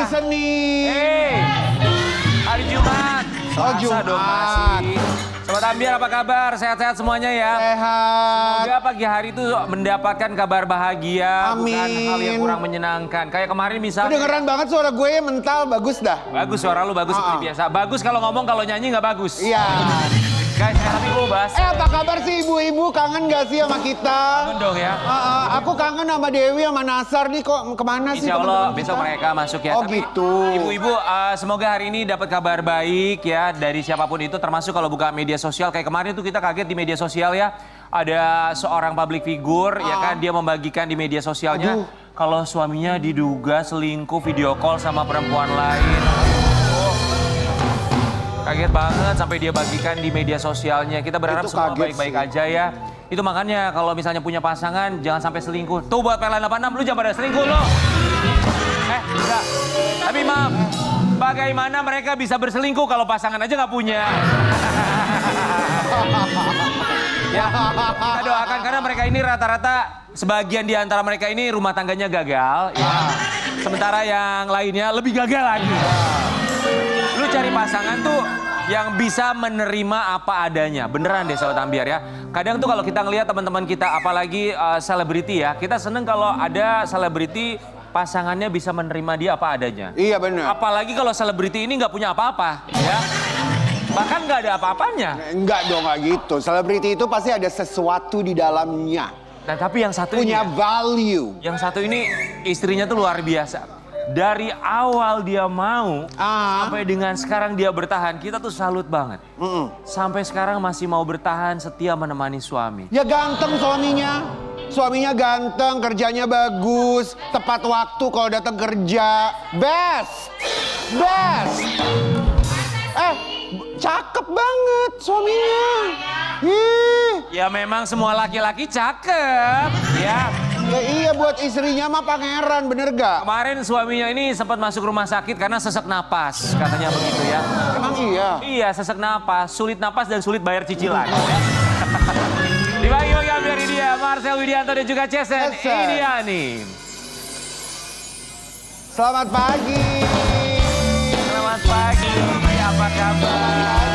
Senin. Hari Jumat. Oh, Selasa dong Jumat. masih. Sobat Ambiar apa kabar? Sehat-sehat semuanya ya? Sehat. Semoga pagi hari itu mendapatkan kabar bahagia. Amin. Bukan hal yang kurang menyenangkan. Kayak kemarin misalnya. Kedengeran banget suara gue mental, bagus dah. Bagus suara lu, bagus seperti biasa. Bagus kalau ngomong, kalau nyanyi nggak bagus. Iya. Guys, tapi gue bahas. Apa kabar sih ibu-ibu? Kangen gak sih sama kita? Kangen dong ya. Aku kangen sama Dewi sama Nasar nih, kok kemana sih Insya Allah teman-teman besok kita? mereka masuk ya. Oh Tapi, gitu. Ibu-ibu, semoga hari ini dapat kabar baik ya dari siapapun itu, termasuk kalau buka media sosial. Kayak kemarin tuh kita kaget di media sosial ya. Ada seorang public figure ya kan, dia membagikan di media sosialnya kalau suaminya diduga selingkuh video call sama perempuan lain. Kaget banget sampai dia bagikan di media sosialnya. Kita berharap Itu semua kaget baik-baik sih. aja ya. Itu makanya kalau misalnya punya pasangan jangan sampai selingkuh. Tuh buat PLN 86 lu jangan pada selingkuh lo. Enggak. Tapi maaf, bagaimana mereka bisa berselingkuh kalau pasangan aja nggak punya? Ya, kita doakan karena mereka ini rata-rata sebagian di antara mereka ini rumah tangganya gagal. Ya. Sementara yang lainnya lebih gagal lagi. Lu cari pasangan tuh yang bisa menerima apa adanya. Beneran deh Sobat Ambiar ya. Kadang tuh kalau kita ngelihat teman-teman kita, apalagi selebriti ya. Kita seneng kalau ada selebriti pasangannya bisa menerima dia apa adanya. Iya benar. Apalagi kalau selebriti ini nggak punya apa-apa ya. Bahkan nggak ada apa-apanya. Enggak dong, nggak gitu. Selebriti itu pasti ada sesuatu di dalamnya. Nah tapi yang satu Punya ini, value. yang satu ini istrinya tuh luar biasa. Dari awal dia mau, sampai dengan sekarang dia bertahan, kita tuh salut banget. Sampai sekarang masih mau bertahan, setia menemani suami. Ya ganteng suaminya. Suaminya ganteng, kerjanya bagus, tepat waktu kalau datang kerja. Best. Best. Cakep banget suaminya. Ih. Ya memang semua laki-laki cakep, ya. Ya iya buat istrinya mah pangeran, bener gak? Kemarin suaminya ini sempat masuk rumah sakit karena sesak napas, katanya begitu ya. Emang iya? Iya, sesak napas, sulit napas dan sulit bayar cicilan. Dibagi-bagi Ambiar ini dia, Marcel Widianto dan juga Cesen Iniani. Selamat pagi. Selamat pagi, apa kabar?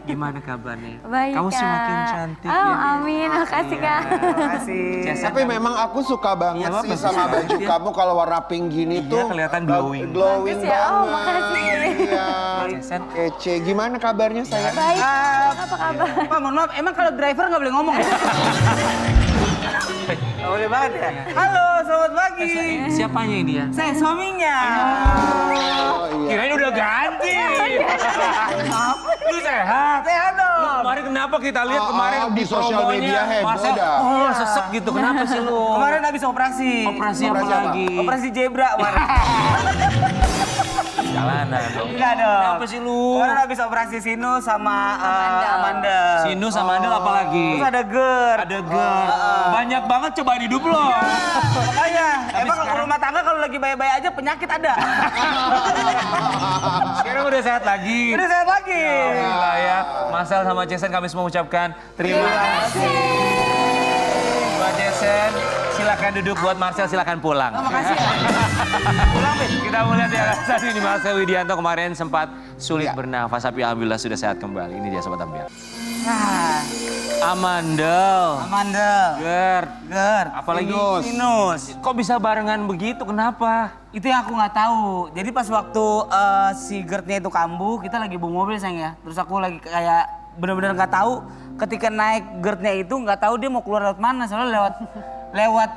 Gimana kabarnya? Baik, Kamu Kak. semakin cantik Oh, ya. amin. Makasih, Kak. Makasih. Tapi memang aku suka banget Iya, sih bagus sama banget baju ya. kamu kalau warna pink gini Iya, tuh. kelihatan glowing. Glowing Bagus ya? Oh, banget. makasih. Iya. Cesen. Kece. Gimana kabarnya sayang? Baik. Apa kabar? Pak, mohon maaf, emang kalau driver nggak boleh ngomong ya? Nggak boleh banget ya? Halo, selamat pagi. Siapanya ini ya? Saya suaminya. Oh iya. Kirain udah ganti. Lu sehat? Sehat dong. Kemarin kenapa kita lihat kemarin di sosial promonya, media heboh Marcel, dah. oh sesek gitu. Kenapa sih lu? Kemarin habis operasi. Operasi apa Operasi apa? lagi? Operasi zebra kemarin. Jalanan dong. Enggak dong. Kenapa sih lu? Kemarin habis operasi sinus sama Amanda. Sinus sama Andel apa lagi? Terus ada GERD. Ada GERD. Banyak banget cobaan hidup lo. Makanya, emang sekarang- rumah tangga kalau lagi baik-baik aja penyakit ada. Sekarang udah sehat lagi. Udah sehat lagi. Alhamdulillah ya. Marcel sama Jason kami semua mengucapkan terima kasih. Buat Jason, silakan duduk. Buat Marcel silakan pulang. Makasih ya. Pulang, Fit. Kita melihat ya saat ini Marcel Widianto kemarin sempat sulit bernafas, tapi alhamdulillah sudah sehat kembali. Ini dia Sobat Ambiar. Nah, Amandel, Amanda. GERD, apalagi Sinus. kok bisa barengan begitu? Kenapa? Itu yang aku nggak tahu. Jadi pas waktu si GERD-nya itu kambuh, kita lagi bawa mobil sayang ya. Terus aku lagi kayak bener-bener nggak tahu ketika naik GERD-nya itu nggak tahu dia mau keluar lewat mana. Soalnya lewat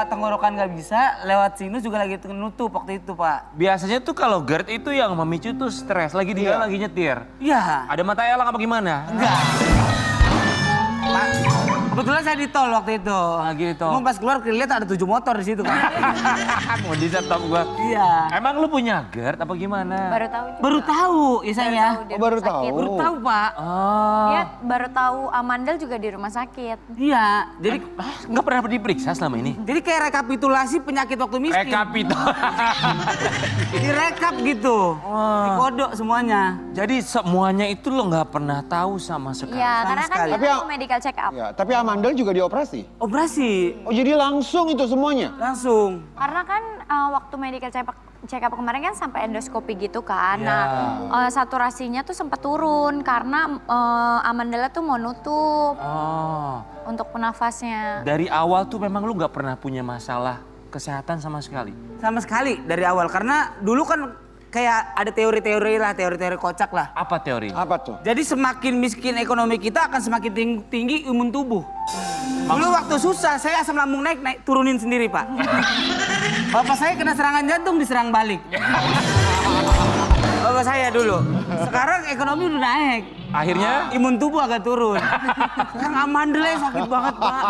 tenggorokan nggak bisa, lewat sinus juga lagi nutup waktu itu Pak. Biasanya tuh kalau GERD itu yang memicu tuh stres. Lagi dia lagi nyetir. Iya. Ada mata elang apa gimana? Enggak. Kebetulan saya di tol waktu itu. Gitu. Cuma pas keluar lihat ada 7 motor di situ kan. Mau di laptop gua. Iya. Emang lu punya GERD apa gimana? Baru tahu juga. Baru tahu ya sayang ya. Di baru rumah sakit. tahu. Baru tahu Pak. Oh. Dia baru tahu Amandel juga di rumah sakit. Iya. Jadi Nggak pernah diperiksa selama ini? jadi kayak rekapitulasi penyakit waktu miskin. Rekapitulasi. Direkap gitu. Dikodok semuanya. Jadi semuanya itu lo nggak pernah tahu sama sekali? Iya, karena kan sekali. dia Tapi mau medical check up. Ya, tapi Amandel juga dioperasi. Operasi. Oh jadi langsung itu semuanya? Langsung. Karena kan waktu medical check up kemarin kan sampai endoskopi gitu kan. Ya. Nah, saturasinya tuh sempat turun karena Amandela tuh mau nutup Oh. untuk penafasnya. Dari awal tuh memang lu nggak pernah punya masalah kesehatan sama sekali? Sama sekali dari awal. Karena dulu kan kayak ada teori-teori kocak lah. Apa teori? Apa tuh? Jadi semakin miskin ekonomi kita akan semakin tinggi imun tubuh. Dulu waktu susah saya asam lambung naik turunin sendiri Pak. Bapak saya kena serangan jantung diserang balik. Bapak saya dulu. Sekarang ekonomi udah naik. Akhirnya? Imun tubuh agak turun. Sekarang Amandelnya sakit banget Pak.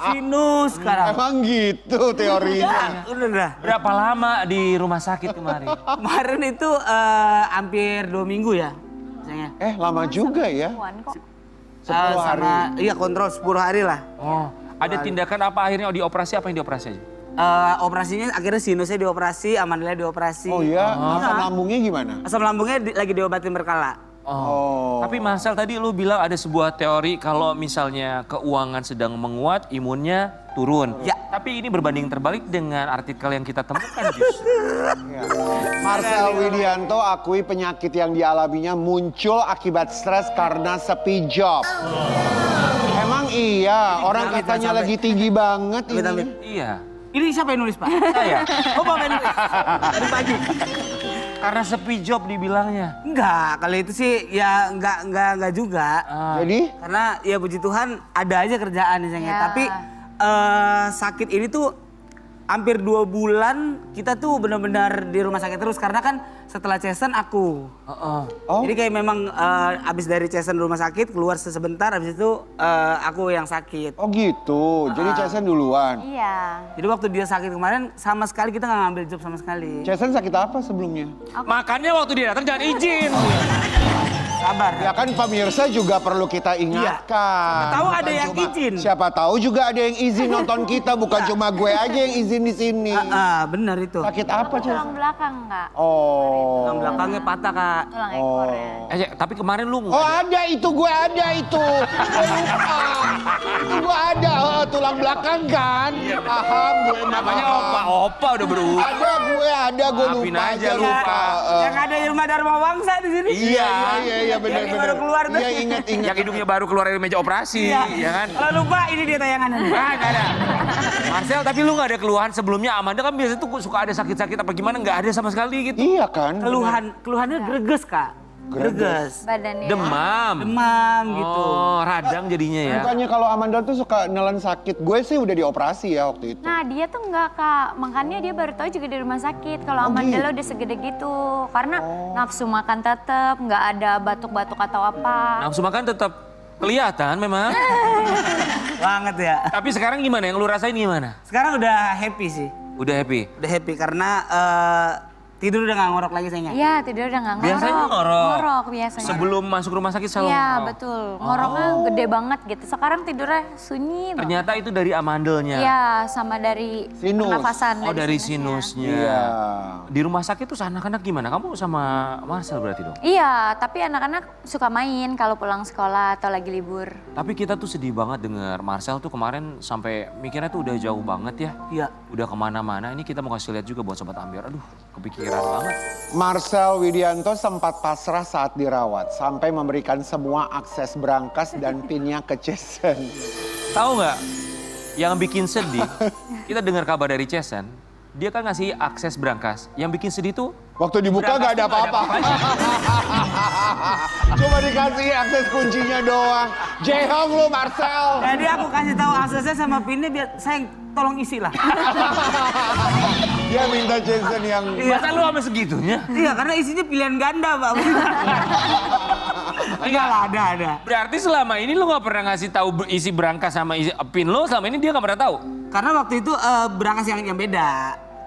Sinus sekarang. Emang gitu teorinya. Udah dah. Berapa lama di rumah sakit kemarin? Kemarin itu hampir 2 minggu ya. Sayangnya. Lama juga ya. Puan kok. 10 hari. Iya kontrol 10 hari lah. Oh, ada tindakan apa akhirnya dioperasi? Apa yang dioperasi aja? Operasinya akhirnya sinusnya dioperasi, Amandelnya dioperasi. Oh iya, asam lambungnya gimana? Asam lambungnya lagi diobatin berkala. Oh. Tapi Marcel tadi lu bilang ada sebuah teori kalau misalnya keuangan sedang menguat, imunnya turun. Ya. Tapi ini berbanding terbalik dengan artikel yang kita temukan justru. Marcel Widianto akui penyakit yang dialaminya muncul akibat stres karena sepi job. Emang iya, orang Amit, katanya sampai. lagi tinggi banget Amit, amit. ini. Iya. Ini siapa yang nulis Pak? Saya. Oh Bapak yang nulis? Dari pagi? Karena sepi job dibilangnya. Enggak, kalau itu sih ya enggak juga. Jadi? Karena ya puji Tuhan ada aja kerjaan misalnya. Ya. Tapi sakit ini tuh hampir 2 bulan kita tuh benar-benar di rumah sakit terus. Karena kan setelah Cesen aku. Oh. Jadi kayak memang abis dari Cesen rumah sakit keluar sebentar, abis itu aku yang sakit. Oh gitu, jadi Cesen duluan. Iya. Jadi waktu dia sakit kemarin sama sekali kita nggak ngambil job sama sekali. Cesen sakit apa sebelumnya? Makanya waktu dia datang jangan izin. Sabar. Ya kan pemirsa juga perlu kita ingatkan. Siapa tahu ada Bukan yang izin. Siapa tahu juga ada yang izin nonton kita, bukan cuma gue aja yang izin di sini. Benar itu. Sakit apa, Cesen? Tulang belakang Kak. Oh. Tulang belakangnya patah Kak. Tulang ekornya. Tapi kemarin lu Oh ada itu, gue ada itu. Gue lupa. Itu gue ada, tulang belakang kan. Paham gue namanya opa udah berubah. Ada, gue Maafin lupa aja, aja lupa. Yang ada Irma Dharma Wangsa di sini. Iya benar Yang baru keluar tuh. Iya ingat. Yang hidungnya baru keluar dari meja operasi, ya kan? Kalau lupa ini dia tayangannya. Nggak ada. Marcel, tapi lu nggak ada keluhan sebelumnya? Amanda kan biasanya tuh suka ada sakit-sakit apa gimana? Nggak ada sama sekali gitu. Iya kan? Keluhannya greges Kak. Greges. Badannya. Demam gitu. Oh, radang jadinya ya. Bukannya kalau Amanda tuh suka nelen sakit. Gue sih udah dioperasi ya waktu itu. Nah dia tuh enggak Kak, makanya dia baru tahu juga di rumah sakit kalau Amandela udah segede gitu. Karena nafsu makan tetep, nggak ada batuk-batuk atau apa. Nafsu makan tetap kelihatan memang. Banget ya. Tapi sekarang gimana? Yang lu rasain gimana? Sekarang udah happy sih. Udah happy? Udah happy karena tidur udah gak ngorok lagi sayangnya. Iya tidur udah nggak ngorok. Biasanya ngorok. Ngorok biasanya. Sebelum masuk rumah sakit selalu Iya ngorok? betul, ngoroknya gede banget gitu. Sekarang tidurnya sunyi banget. Ternyata itu dari amandelnya? Iya sama dari Sinus. pernafasan. Oh dari sinusnya. Iya. Di rumah sakit tuh anak-anak gimana? Kamu sama Marcel berarti dong? Iya, tapi anak-anak suka main kalau pulang sekolah atau lagi libur. Tapi kita tuh sedih banget denger Marcel tuh kemarin sampai mikirnya tuh udah jauh banget ya. Iya. Udah kemana-mana. Ini kita mau kasih lihat juga buat Sobat Ambiar. Aduh kepikiran banget. Marcel Widianto sempat pasrah saat dirawat. Sampai memberikan semua akses berangkas dan pinnya ke Cesen. Tahu nggak? Yang bikin sedih, kita dengar kabar dari Cesen. Dia kan ngasih akses berangkas. Yang bikin sedih tuh Waktu dibuka gak ada apa-apa. Cuma dikasih akses kuncinya doang. Jehong lu Marcel. Jadi aku kasih tahu aksesnya sama pinnya biar sayang tolong isi lah. Dia minta Jason yang... masa lu sampai segitunya? Iya karena isinya pilihan ganda Pak. Enggak lah, ada. Berarti selama ini lo gak pernah ngasih tahu isi berangkas sama isi pin lo, selama ini dia gak pernah tahu? Karena waktu itu berangkas yang beda.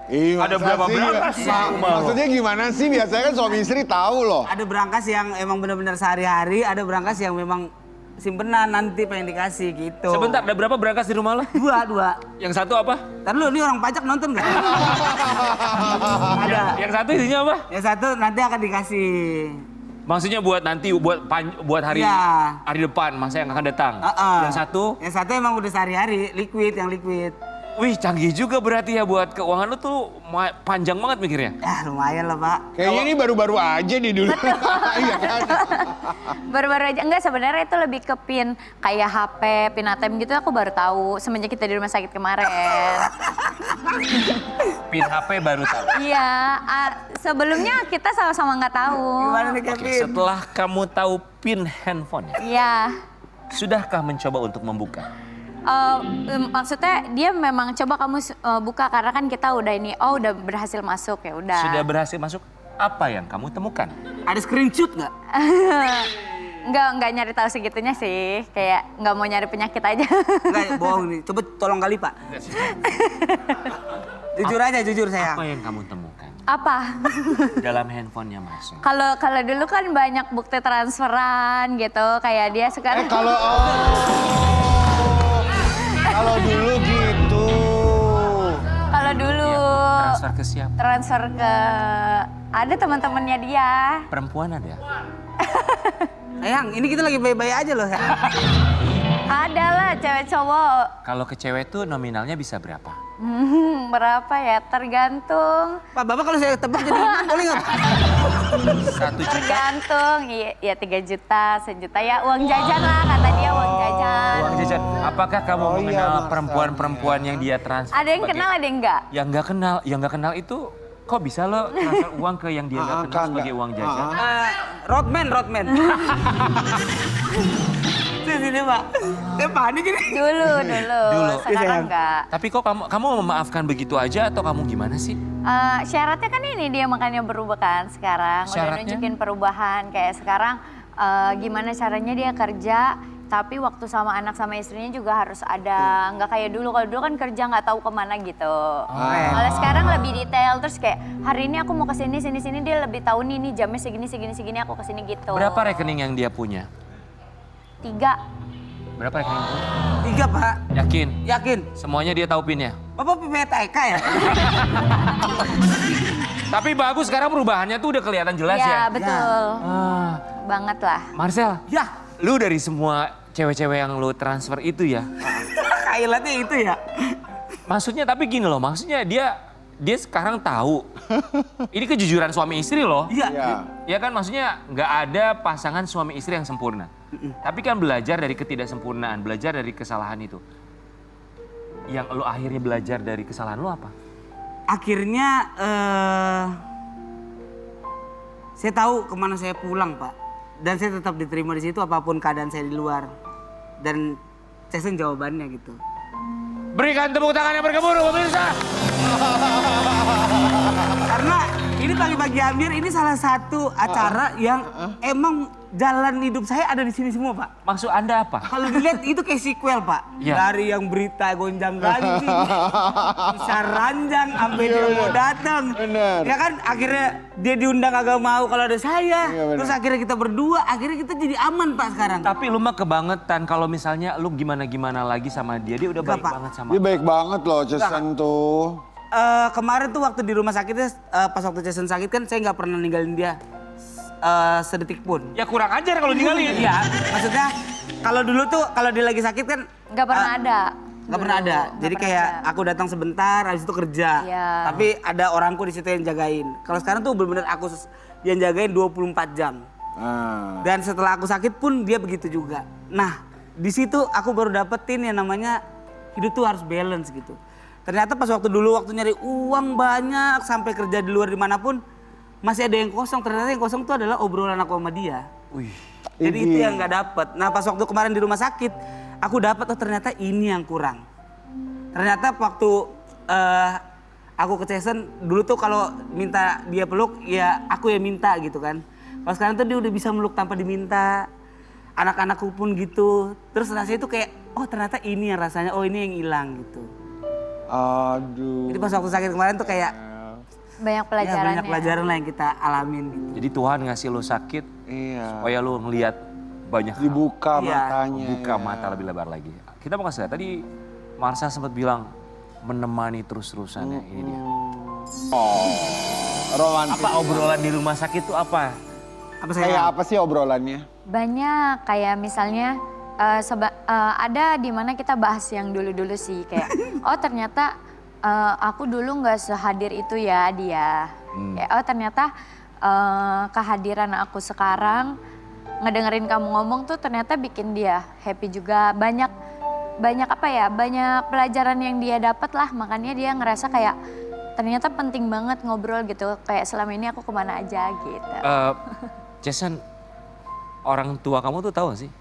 Ada masa berapa sih? berangkas? Maksudnya gimana sih? Biasanya kan suami istri tahu loh. Ada berangkas yang emang benar-benar sehari-hari, ada berangkas yang memang simpenan nanti pengen dikasih gitu. Sebentar, ada berapa berangkas di rumah lo? Dua. Yang satu apa? Ntar lu, ini orang pajak nonton gak? Ada. Yang satu isinya apa? Yang satu nanti akan dikasih. Maksudnya buat nanti, buat hari Iya. hari depan, masa yang akan datang. Yang satu? Yang satu emang udah sehari-hari, yang liquid. Wih, canggih juga berarti ya buat keuangan lo tuh panjang banget mikirnya. Ya lumayan lah Pak. Kayaknya ini baru-baru aja di dulu. Iya kan? Baru-baru aja, enggak sebenarnya itu lebih ke pin kayak HP, pin ATM gitu aku baru tahu semenjak kita di rumah sakit kemarin. Pin HP baru tahu. Iya, sebelumnya kita sama-sama nggak tahu. Gimana nih Oke, Kevin? setelah kamu tahu pin handphonenya, Iya. sudahkah mencoba untuk membuka? Maksudnya dia memang coba kamu buka karena kan kita udah ini, udah berhasil masuk ya udah. Sudah berhasil masuk, apa yang kamu temukan? Ada screenshot nggak? Enggak nyari tahu segitunya sih, kayak nggak mau nyari penyakit aja. Enggak, bohong nih. Coba tolong kali Pak. Jujur aja, jujur sayang. Apa yang kamu temukan Apa? dalam handphonenya masuk? Kalau dulu kan banyak bukti transferan gitu, kayak dia sekarang. Kalau dulu gitu. Kalau dulu Transfer ke siapa? transfer ke ada teman-temannya dia. Perempuan ada? Sayang, ini kita lagi baik-baik aja loh. Ada lah cewek cowok. Kalau ke cewek tuh nominalnya bisa berapa? Berapa ya? Tergantung. Pak, Bapak kalau saya tebak jadi imam boleh nggak Pak? 1 juta? Tergantung. Iya 3 juta, 1 juta ya uang jajan lah kata dia uang jajan. Uang jajan. Apakah kamu Oh iya, mengenal Marcel. perempuan-perempuan yang dia transfer? Ada yang kenal ada yang enggak? Yang nggak kenal itu kok bisa lo transfer uang ke yang dia nggak kenal sebagai uang jajan? Rodman. Sini Pak. Saya panik ini. Dulu. Sayang. Sekarang enggak. Tapi kok kamu memaafkan begitu aja atau kamu gimana sih? Syaratnya kan ini dia makanya berubah kan sekarang. Udah Syaratnya? nunjukin perubahan kayak sekarang gimana caranya dia kerja. Tapi waktu sama anak sama istrinya juga harus ada, nggak kayak dulu. Kalau dulu kan kerja nggak tahu kemana gitu. Kalau sekarang lebih detail, terus kayak hari ini aku mau kesini, sini, dia lebih tahu nih jamnya segini, aku kesini gitu. Berapa rekening yang dia punya? 3. Berapa rekening punya? 3 Pak. Yakin? Yakin. Semuanya dia tahu pinnya? Bapak PPTK ya? Tapi bagus sekarang perubahannya tuh udah kelihatan jelas ya? Ya betul, Ah, banget lah. Marcel, Ya. lu dari semua cewek-cewek yang lu transfer itu ya? Highlightnya itu ya. Maksudnya tapi gini loh, maksudnya dia sekarang tahu. Ini kejujuran suami istri loh. Iya. Iya. Ya kan maksudnya nggak ada pasangan suami istri yang sempurna. Tapi kan belajar dari ketidaksempurnaan, belajar dari kesalahan itu. Yang lu akhirnya belajar dari kesalahan lu apa? Akhirnya saya tahu kemana saya pulang Pak. Dan saya tetap diterima di situ apapun keadaan saya di luar. Dan Jason jawabannya gitu. Berikan tepuk tangan yang bergemuruh pemirsa. Karena ini pagi-pagi Amir ini salah satu acara yang emang jalan hidup saya ada di sini semua Pak. Maksud Anda apa? Kalau dilihat itu kayak sequel Pak. Iya. Dari yang berita gonjang ganjing, bisa ranjang, sampai dia mau datang. Bener. Ya kan akhirnya dia diundang agak mau kalau ada saya. Iya, bener. Terus akhirnya kita berdua, akhirnya kita jadi aman Pak sekarang. Tapi lu mah kebangetan kalau misalnya lu gimana-gimana lagi sama dia udah Enggak, baik Pak. banget sama Dia baik banget loh Jason tuh. Kemarin tuh waktu di rumah sakitnya, pas waktu Jason sakit kan saya nggak pernah ninggalin dia sedetik pun. Ya kurang ajar kalau ninggalin. Iya, maksudnya kalau dulu tuh kalau dia lagi sakit kan Nggak pernah ada. nggak pernah ada. Jadi kayak aku datang sebentar, habis itu kerja. Iya. Tapi ada orangku di situ yang jagain. Kalau sekarang tuh benar-benar aku yang jagain 24 jam. Ah. Dan setelah aku sakit pun dia begitu juga. Nah, di situ aku baru dapetin yang namanya hidup tuh harus balance gitu. Ternyata pas waktu nyari uang banyak sampai kerja di luar dimanapun masih ada yang kosong. Ternyata yang kosong tuh adalah obrolan aku sama dia. Wih. Jadi itu yang nggak dapet. Nah pas waktu kemarin di rumah sakit aku dapat ternyata ini yang kurang. Ternyata waktu aku ke Jason dulu tuh kalau minta dia peluk ya aku yang minta gitu kan. Kalau sekarang tuh dia udah bisa meluk tanpa diminta. anak-anakku pun gitu. Terus rasanya itu kayak, oh ternyata ini yang rasanya, oh ini yang hilang gitu. Aduh. Jadi pas waktu sakit kemarin tuh kayak Banyak ya, pelajarannya. banyak pelajaran lah yang kita alamin gitu. Jadi Tuhan ngasih lo sakit Iya. supaya lo ngelihat banyak hal. Dibuka Iya. matanya. Buka ya. mata lebih lebar lagi. Kita mau kasih lihat, tadi Marsha sempat bilang menemani terus-terusan ya, ini dia. Romantis. Apa obrolan di rumah sakit itu apa? Apa saya? Kayak apa sih obrolannya? Banyak, kayak misalnya ada di mana kita bahas yang dulu-dulu sih. Kayak, oh ternyata aku dulu nggak sehadir itu ya dia. Kayak, oh ternyata kehadiran aku sekarang, ngedengerin kamu ngomong tuh ternyata bikin dia happy juga. Banyak apa ya, banyak pelajaran yang dia dapat lah. Makanya dia ngerasa kayak ternyata penting banget ngobrol gitu. Kayak selama ini aku kemana aja gitu. Jason, orang tua kamu tuh tahu gak sih?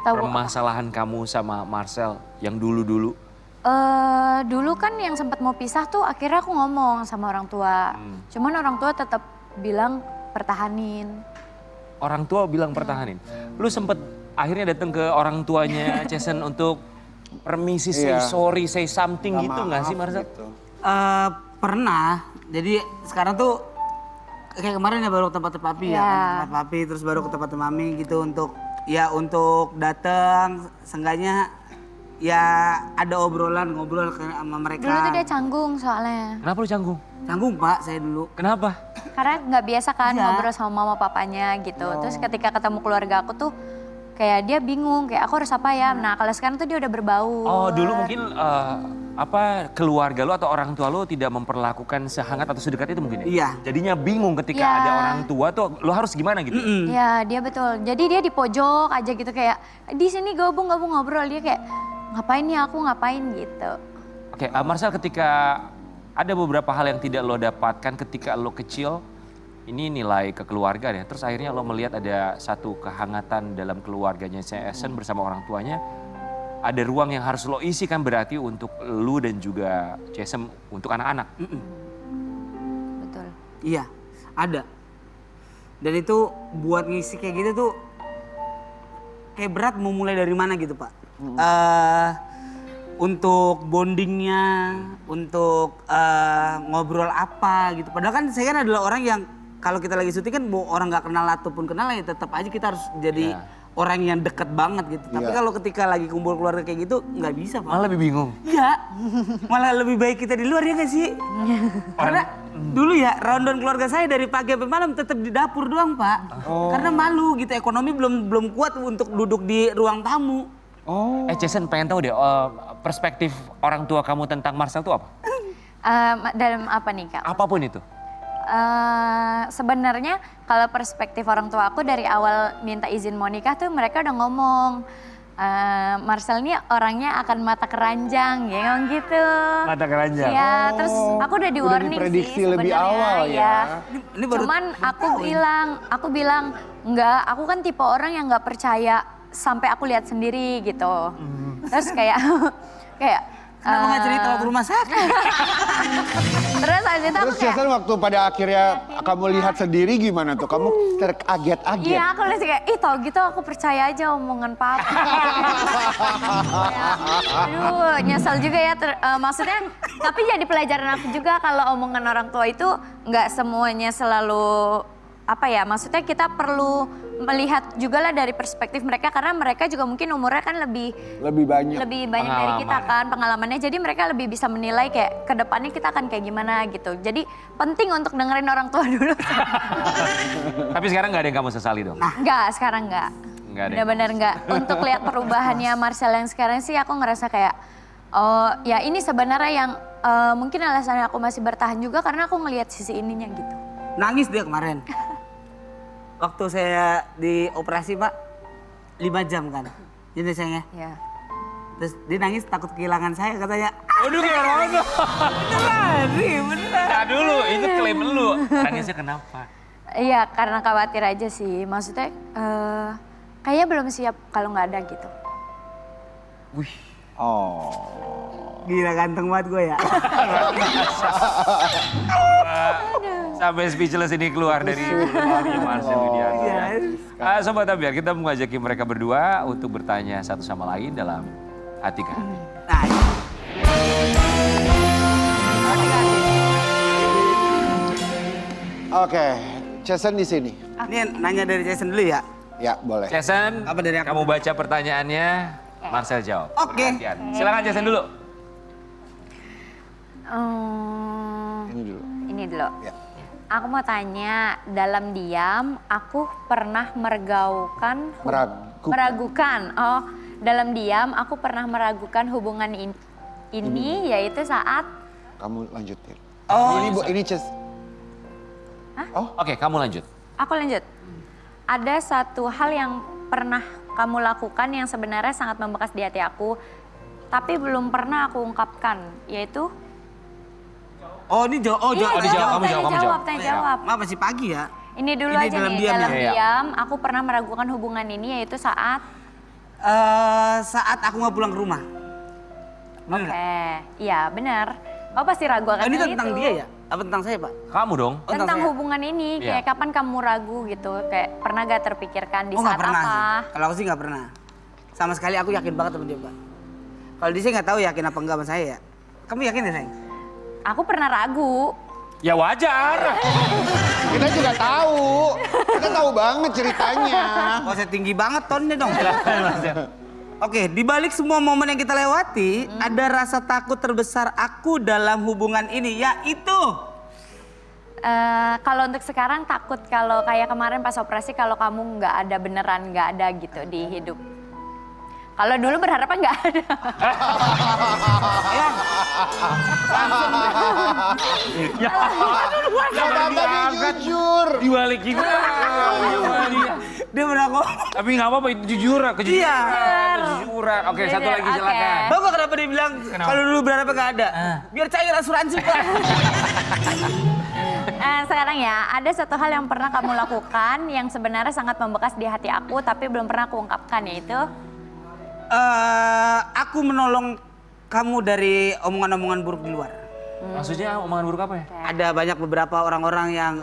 Tahu. Permasalahan kamu sama Marcel yang dulu-dulu. Dulu kan yang sempat mau pisah tuh akhirnya aku ngomong sama orang tua. Cuman orang tua tetap bilang pertahanin. Orang tua bilang pertahanin. Lu sempet akhirnya datang ke orang tuanya Jason untuk permisi, say Iya. sorry, say something gitu gak sih Marcel? Gitu. Pernah, jadi sekarang tuh kayak kemarin ya baru ke tempat papi ya, Iya. kan, tempat papi terus baru ke tempat mami gitu untuk datang, seenggaknya ya ada ngobrol sama mereka. Dulu tuh dia canggung soalnya. Kenapa lu canggung? Canggung Pak saya dulu. Kenapa? Karena nggak biasa kan Iya. ngobrol sama mama papanya gitu. Terus ketika ketemu keluarga aku tuh kayak dia bingung, kayak aku harus apa ya. Nah kalau sekarang tuh dia udah berbaur. Oh dulu mungkin keluarga lu atau orang tua lu tidak memperlakukan sehangat atau sedekat itu mungkin ya? Iya. Jadinya bingung ketika Iya. ada orang tua tuh lu harus gimana gitu? Ya dia betul. Jadi dia di pojok aja gitu kayak di sini gabung ngobrol. Dia kayak ngapain ya aku ngapain gitu. Oke, Marcel, ketika ada beberapa hal yang tidak lo dapatkan ketika lo kecil, ini nilai kekeluargaan ya. Terus akhirnya lo melihat ada satu kehangatan dalam keluarganya Jason bersama orang tuanya. Ada ruang yang harus lo isi kan berarti untuk lo dan juga Jason untuk anak-anak. Betul. Iya, ada. Dan itu buat ngisi kayak gitu tuh kayak berat mau mulai dari mana gitu Pak. Untuk bondingnya, untuk ngobrol apa gitu. Padahal kan saya kan adalah orang yang kalau kita lagi syuting kan mau orang nggak kenal ataupun kenal ya tetap aja kita harus jadi orang yang deket banget gitu. Tapi Iya. kalau ketika lagi kumpul keluarga kayak gitu nggak bisa Pak. Malah lebih bingung. Iya, malah lebih baik kita di luar ya nggak sih? Karena dulu ya rundown keluarga saya dari pagi sampai malam tetap di dapur doang Pak. Karena malu gitu, ekonomi belum kuat untuk duduk di ruang tamu. Oh. Jason pengen tahu deh perspektif orang tua kamu tentang Marcel itu apa? Dalam apa nih Kak? Apapun itu. Sebenarnya kalau perspektif orang tua aku dari awal minta izin mau nikah tuh mereka udah ngomong Marcel ini orangnya akan mata keranjang ya ngomong gitu. Mata keranjang. Iya, terus aku udah di Udah warning diprediksi sih lebih sebenarnya, awal ya. Ini baru Cuman aku bilang enggak, aku kan tipe orang yang nggak percaya sampai aku lihat sendiri gitu. Terus kayak kenapa nggak cerita waktu rumah sakit? terus habis itu aku Terus kayak Jason waktu pada akhirnya kamu lihat sendiri gimana tuh? Kamu terkaget-aget. iya aku masih kayak, ih tau gitu aku percaya aja omongan papa. Aduh nyesel juga ya, maksudnya tapi jadi pelajaran aku juga kalau omongan orang tua itu nggak semuanya selalu apa ya, maksudnya kita perlu melihat juga lah dari perspektif mereka karena mereka juga mungkin umurnya kan lebih banyak. dari kita kan pengalamannya, jadi mereka lebih bisa menilai kayak ke depannya kita akan kayak gimana gitu. Jadi penting untuk dengerin orang tua dulu. Tapi sekarang nggak ada yang kamu sesali dong? Enggak, sekarang enggak. Nggak ada. Benar-benar enggak. Untuk lihat perubahannya Marcel yang sekarang sih aku ngerasa kayak, oh ya ini sebenarnya yang mungkin alasannya aku masih bertahan juga karena aku ngelihat sisi ininya gitu. Nangis dia kemarin. Waktu saya dioperasi Pak, 5 jam kan. Jadi sayangnya. Ya. Terus dia nangis takut kehilangan saya katanya. Waduh kayak orang Beneran, beneran. Nah dulu, itu klaim lu. Nangisnya kenapa? Iya karena khawatir aja sih. Maksudnya kayaknya belum siap kalau nggak ada gitu. Wih. Oh. Gila ganteng banget gue ya. Sampai speechless ini keluar dari mulutnya Marcel Widianto. Sobat Ambiar, kita mengajaki mereka berdua untuk bertanya satu sama lain dalam hati ke hati. Nah, Oke, Jason di sini. ini nanya dari Jason dulu ya. Ya, boleh. Jason, Apa dari aku? kamu baca pertanyaannya, Marcel jawab. Oke. Perhatian. Silakan Jason dulu. Ini dulu. Ini dulu. Ya. Aku mau tanya, dalam diam aku pernah meragukan. Oh, dalam diam aku pernah meragukan hubungan ini yaitu saat Kamu lanjutin. Oh, ini Ces. Oke, kamu lanjut. aku lanjut. Ada satu hal yang pernah kamu lakukan yang sebenarnya sangat membekas di hati aku, tapi belum pernah aku ungkapkan, yaitu Oh ini jawab. Iya, dijawab, kamu jawab. tanya jawab. Maaf masih pagi ya. Ini dulu Ini aja dalam nih, diam dalam ya? diam aku pernah meragukan hubungan ini yaitu saat Saat aku nggak pulang ke rumah. Bener nggak? iya benar. Kau pasti ragu akan Oh, ini hal tentang itu. dia ya? Apa tentang saya Pak? Kamu dong. Oh, Tentang saya. hubungan ini, Iya. kayak kapan kamu ragu gitu, kayak pernah gak terpikirkan di Oh nggak saat pernah apa? sih. Kalau aku sih nggak pernah. Sama sekali aku yakin banget sama dia Pak. Kalau dia sih nggak tahu yakin apa enggak sama saya ya. Kamu yakin ya sayang? Aku pernah ragu. Ya wajar. Kita juga tahu. Kita tahu banget ceritanya. Oh saya tinggi banget tonnya dong. Oke, di balik semua momen yang kita lewati, ada rasa takut terbesar aku dalam hubungan ini, yaitu Kalau untuk sekarang takut kalau kayak kemarin pas operasi kalau kamu nggak ada beneran nggak ada gitu di hidup. Kalau dulu berharapnya nggak ada. Ya, Ternyata dia jujur. Dibalik juga. dia pernah ngomong. Tapi nggak apa-apa, itu jujur, kejujuran. Iya. Kejujuran. Oke, satu Bener, lagi oke. silakan. Bapak kenapa dia bilang kalau dulu berharapnya nggak ada? Biar cair asuransi Pak. Sekarang ya, ada satu hal yang pernah kamu lakukan yang sebenarnya sangat membekas di hati aku tapi belum pernah aku ungkapkan yaitu Aku menolong kamu dari omongan-omongan buruk di luar. Maksudnya omongan buruk apa ya? Ada banyak beberapa orang-orang yang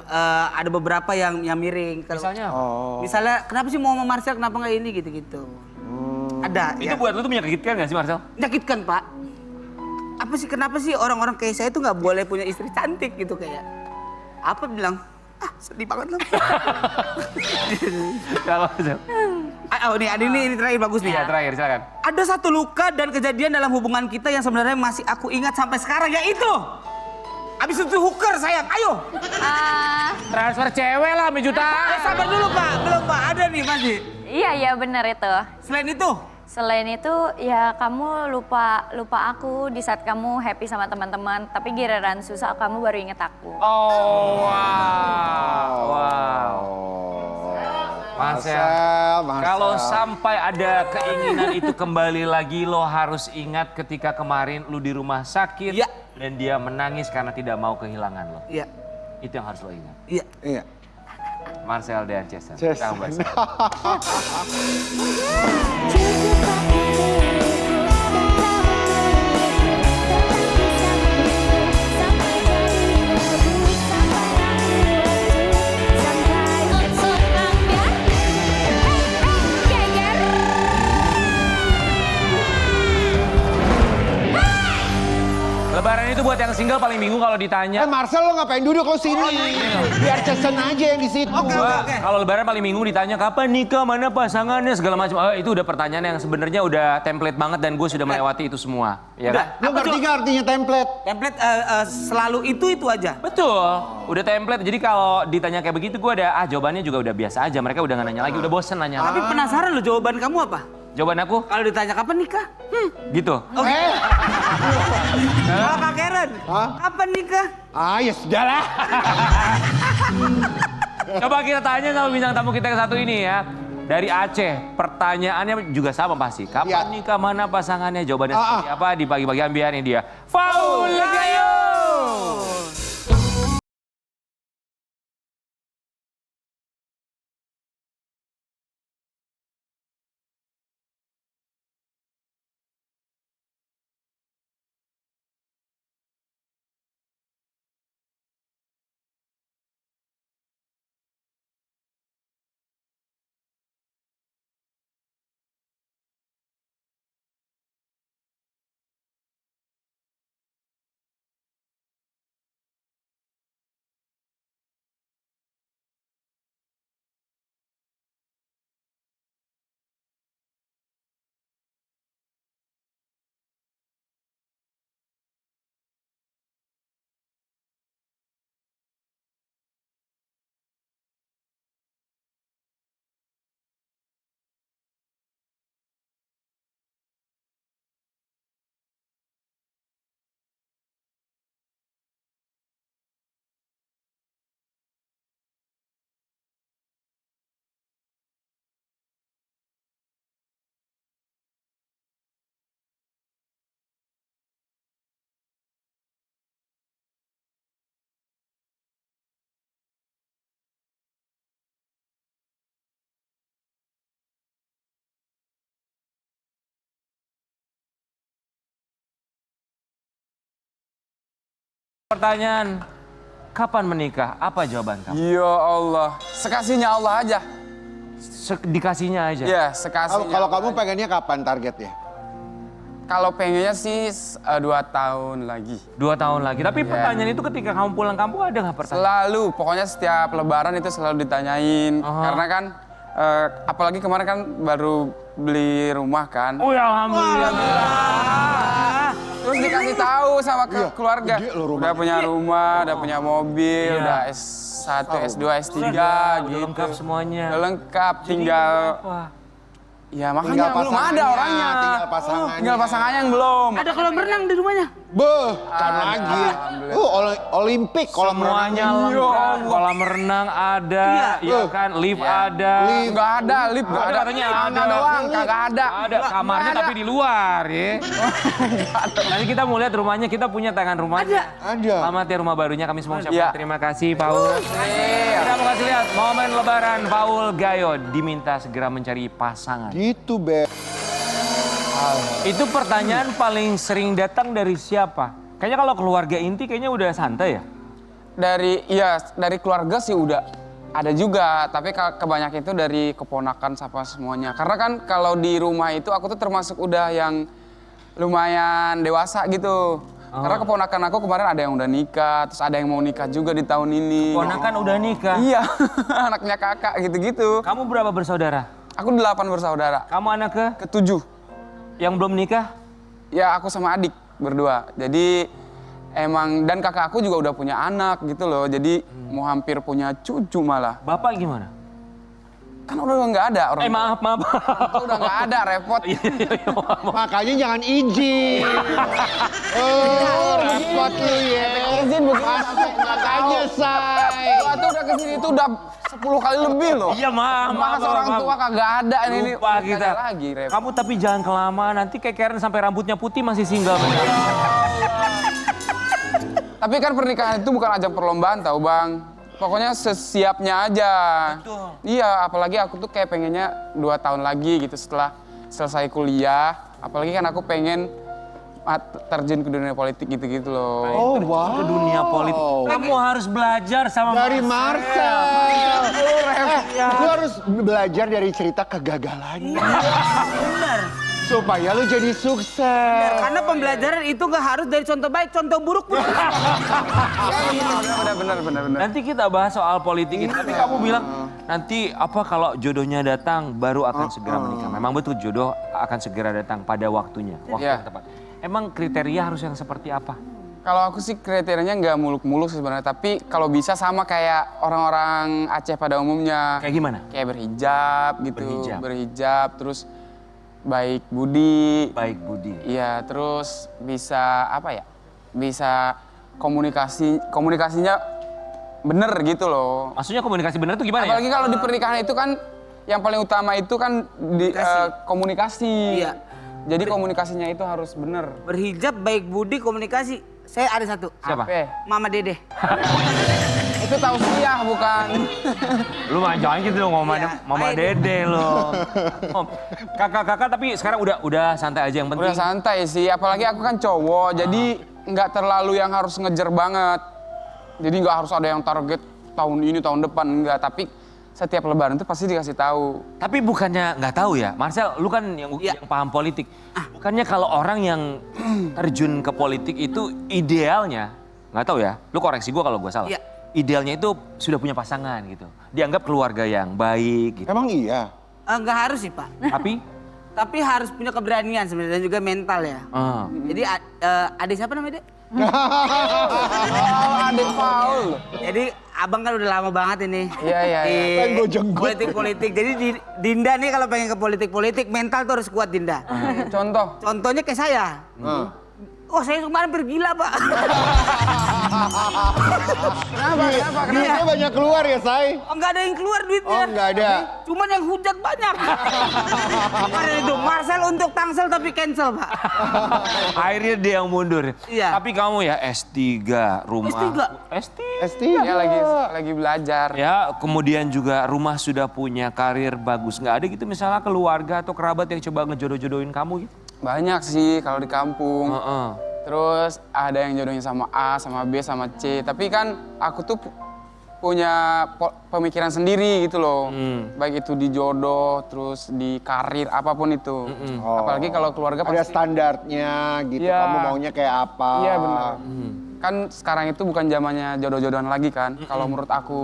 ada beberapa yang miring. Misalnya apa? Misalnya kenapa sih mau sama Marcel kenapa nggak ini gitu-gitu. Ada. Itu buat lu tuh menyakitkan gak sih Marcel? Menyakitkan Pak. Apa sih kenapa sih orang-orang kayak saya tuh nggak boleh punya istri cantik gitu kayak. Apa bilang? Ah sedih banget loh. Kalau Marcel. Oh ini terakhir bagus nih. Ya, terakhir silakan. Ada satu luka dan kejadian dalam hubungan kita yang sebenarnya masih aku ingat sampai sekarang yaitu abis itu hooker sayang, ayo. Transfer cewek lah, 1 juta. Sabar dulu Pak, belum Pak, ada nih masih. iya benar itu. Selain itu, Selain itu ya kamu lupa aku di saat kamu happy sama teman-teman tapi giliran susah kamu baru inget aku. Oh, wow. Marcel, kalau sampai ada keinginan itu kembali lagi, lo harus ingat ketika kemarin lo di rumah sakit Iya. dan dia menangis karena tidak mau kehilangan lo. iya, Itu yang harus lo ingat. iya. Iya. Marcel dan Jason. Jason. Kamu bahas. Lebaran itu buat yang single paling bingung kalau ditanya. Marcel lo ngapain duduk lo sini? Biar Jason aja yang di situ. Gua, kalau lebaran paling bingung ditanya kapan nikah, mana pasangannya, segala macam. Itu udah pertanyaan yang sebenarnya udah template banget dan gue sudah melewati itu semua. Ya kan? Lo ngerti gak artinya template? Template selalu itu aja. Betul, udah template. Jadi kalau ditanya kayak begitu gue ada, jawabannya juga udah biasa aja. Mereka udah gak nanya lagi, udah bosen nanya. Tapi penasaran lo jawaban kamu apa? Jawaban aku, Kalau ditanya kapan nikah? gitu. Kalau Kak Karen, Hah? kapan nikah? Ya sudahlah. Coba kita tanya sama bintang tamu kita yang satu ini ya. Dari Aceh, pertanyaannya juga sama pasti. Kapan Ya. nikah, mana pasangannya, jawabannya Ah, seperti apa di pagi-pagi ambiar ini dia. Faul Gayo! Pertanyaan, kapan menikah? Apa jawaban kamu? Ya Allah, sekasihnya Allah aja. Dikasihnya aja. Ya, sekasihnya. Kalau kamu Allah aja. pengennya kapan targetnya? Kalau pengennya sih 2 tahun lagi. 2 tahun lagi. Tapi pertanyaan itu ketika kamu pulang kampung ada nggak pertanyaan? Selalu, pokoknya setiap lebaran itu selalu ditanyain. Karena kan, apalagi kemarin kan baru beli rumah kan. Oh ya alhamdulillah. Terus dikasih tahu sama keluarga. gede loh rumahnya. Udah punya rumah, udah punya mobil, Iya. udah S1, S2, S3 Udah gitu. lengkap semuanya. Udah lengkap, tinggal... Apa? Ya makanya Tinggal belum ada pasangannya, orangnya. tinggal pasangannya. Tinggal pasangannya yang belum. Ada kolam renang di rumahnya. Beuh, kan lagi. Olimpik kolam Semuanya renang. lengkap. Kolam renang ada, ya kan? Lift ada. Lift. Nggak ada, lip nggak ada. Katanya Ada ada. doang, kagak ada. Ada kamarnya tapi di luar ya. Nanti kita mau lihat rumahnya, kita punya tangan rumahnya. Ada. Selamat ya rumah barunya, kami semua ucapkan Iya. terima kasih Paul. Kita mau kasih lihat momen lebaran Paul Gayo diminta segera mencari pasangan. Gitu, Be. Itu pertanyaan paling sering datang dari siapa? Kayaknya kalau keluarga inti kayaknya udah santai ya? Dari keluarga sih udah ada juga, tapi kebanyakan itu dari keponakan sama semuanya. Karena kan kalau di rumah itu aku tuh termasuk udah yang lumayan dewasa gitu. Karena keponakan aku kemarin ada yang udah nikah, terus ada yang mau nikah juga di tahun ini. Ponakan udah nikah. Iya, anaknya kakak gitu-gitu. Kamu berapa bersaudara? Aku 8 bersaudara, Kamu anak ke-7. yang belum nikah? Ya aku sama adik berdua. Jadi emang dan kakak aku juga udah punya anak gitu loh. Jadi mau hampir punya cucu malah. Bapak gimana? Kan udah nggak ada orang. Maaf. tua udah nggak ada, repot. Makanya jangan izin. Oh, repot lu ya. Izin bukan. Masuk makanya, say. Tua tuh udah kesini tuh udah 10 kali lebih loh. Iya maaf. Bahas orang tua kagak ada ini. Lupa Nggak kita. ada lagi, repot. Kamu tapi jangan kelamaan, nanti kayak Karen sampai rambutnya putih masih single. Tapi kan pernikahan itu bukan ajang perlombaan tau Bang. Pokoknya sesiapnya aja. Betul. Iya, apalagi aku tuh kayak pengennya 2 tahun lagi gitu setelah selesai kuliah. Apalagi kan aku pengen terjun ke dunia politik gitu-gitu loh. Oh, wow. Ke dunia politik. Kamu harus belajar sama Dari Marcel. Iya. Lu harus belajar dari cerita kegagalannya. Benar. Supaya lu jadi sukses. Karena pembelajaran itu nggak harus dari contoh baik, contoh buruk pun. Benar. Nanti kita bahas soal politik itu. Tapi kamu bilang nanti apa kalau jodohnya datang baru akan segera menikah. Memang betul jodoh akan segera datang pada waktunya, waktu Iya. yang tepat. Emang kriteria harus yang seperti apa? Kalau aku sih kriterianya nggak muluk-muluk sebenarnya, tapi kalau bisa sama kayak orang-orang Aceh pada umumnya. Kayak gimana? Kayak berhijab gitu. Berhijab. Terus baik budi. Baik budi. Iya, terus bisa apa ya? Bisa komunikasinya bener gitu loh. Maksudnya komunikasi benar tuh gimana Apalagi ya? kalau di pernikahan itu kan yang paling utama itu kan komunikasi. Iya. Jadi komunikasinya itu harus bener. Berhijab, baik budi, komunikasi. Saya ada satu. Siapa? Apa? Mama Dede. Itu tausiah bukan. Lu jangan gitu dong ngomongnya Mama Dede lo. Kakak-kakak tapi sekarang udah santai aja yang penting. Udah santai sih, apalagi aku kan cowok, jadi nggak terlalu yang harus ngejar banget. Jadi nggak harus ada yang target tahun ini, tahun depan, enggak. Tapi setiap lebaran itu pasti dikasih tahu. Tapi bukannya nggak tahu ya, Marcel, lu kan yang paham politik. Bukannya kalau orang yang terjun ke politik itu idealnya, nggak tahu ya, lu koreksi gua kalau gua salah. Iya. Idealnya itu sudah punya pasangan gitu. Dianggap keluarga yang baik gitu. Emang iya? Nggak harus sih Pak. Tapi harus punya keberanian sebenarnya dan juga mental ya. Jadi adik siapa namanya Dek? Adik Paul. Jadi abang kan udah lama banget ini. Iya. Kan gua jenggot. Politik-politik. Jadi Dinda nih kalau pengen ke politik-politik mental tuh harus kuat Dinda. Contoh. Contohnya kayak saya. Oh saya kemarin bergila Pak. Kenapa? Duitnya banyak keluar ya, Say? Oh nggak ada yang keluar duitnya. Oh, nggak ada. Cuman yang hujat banyak. Kemarin itu Marcel untuk tangsel tapi cancel Pak. Akhirnya dia yang mundur. Iya. Tapi kamu ya S3, rumah. S3? ST. Ya lagi belajar. Ya, kemudian juga rumah sudah punya karir bagus. Nggak ada gitu misalnya keluarga atau kerabat yang coba ngejodoh-jodohin kamu gitu? Banyak sih kalau di kampung. Terus ada yang jodohnya sama A, sama B, sama C. Tapi kan aku tuh punya pemikiran sendiri gitu loh. Baik itu di jodoh, terus di karir, apapun itu. Apalagi kalau keluarga Ada pasti... standarnya gitu, Iya. kamu maunya kayak apa. Iya benar. Kan sekarang itu bukan zamannya jodoh-jodohan lagi kan. Kalau menurut aku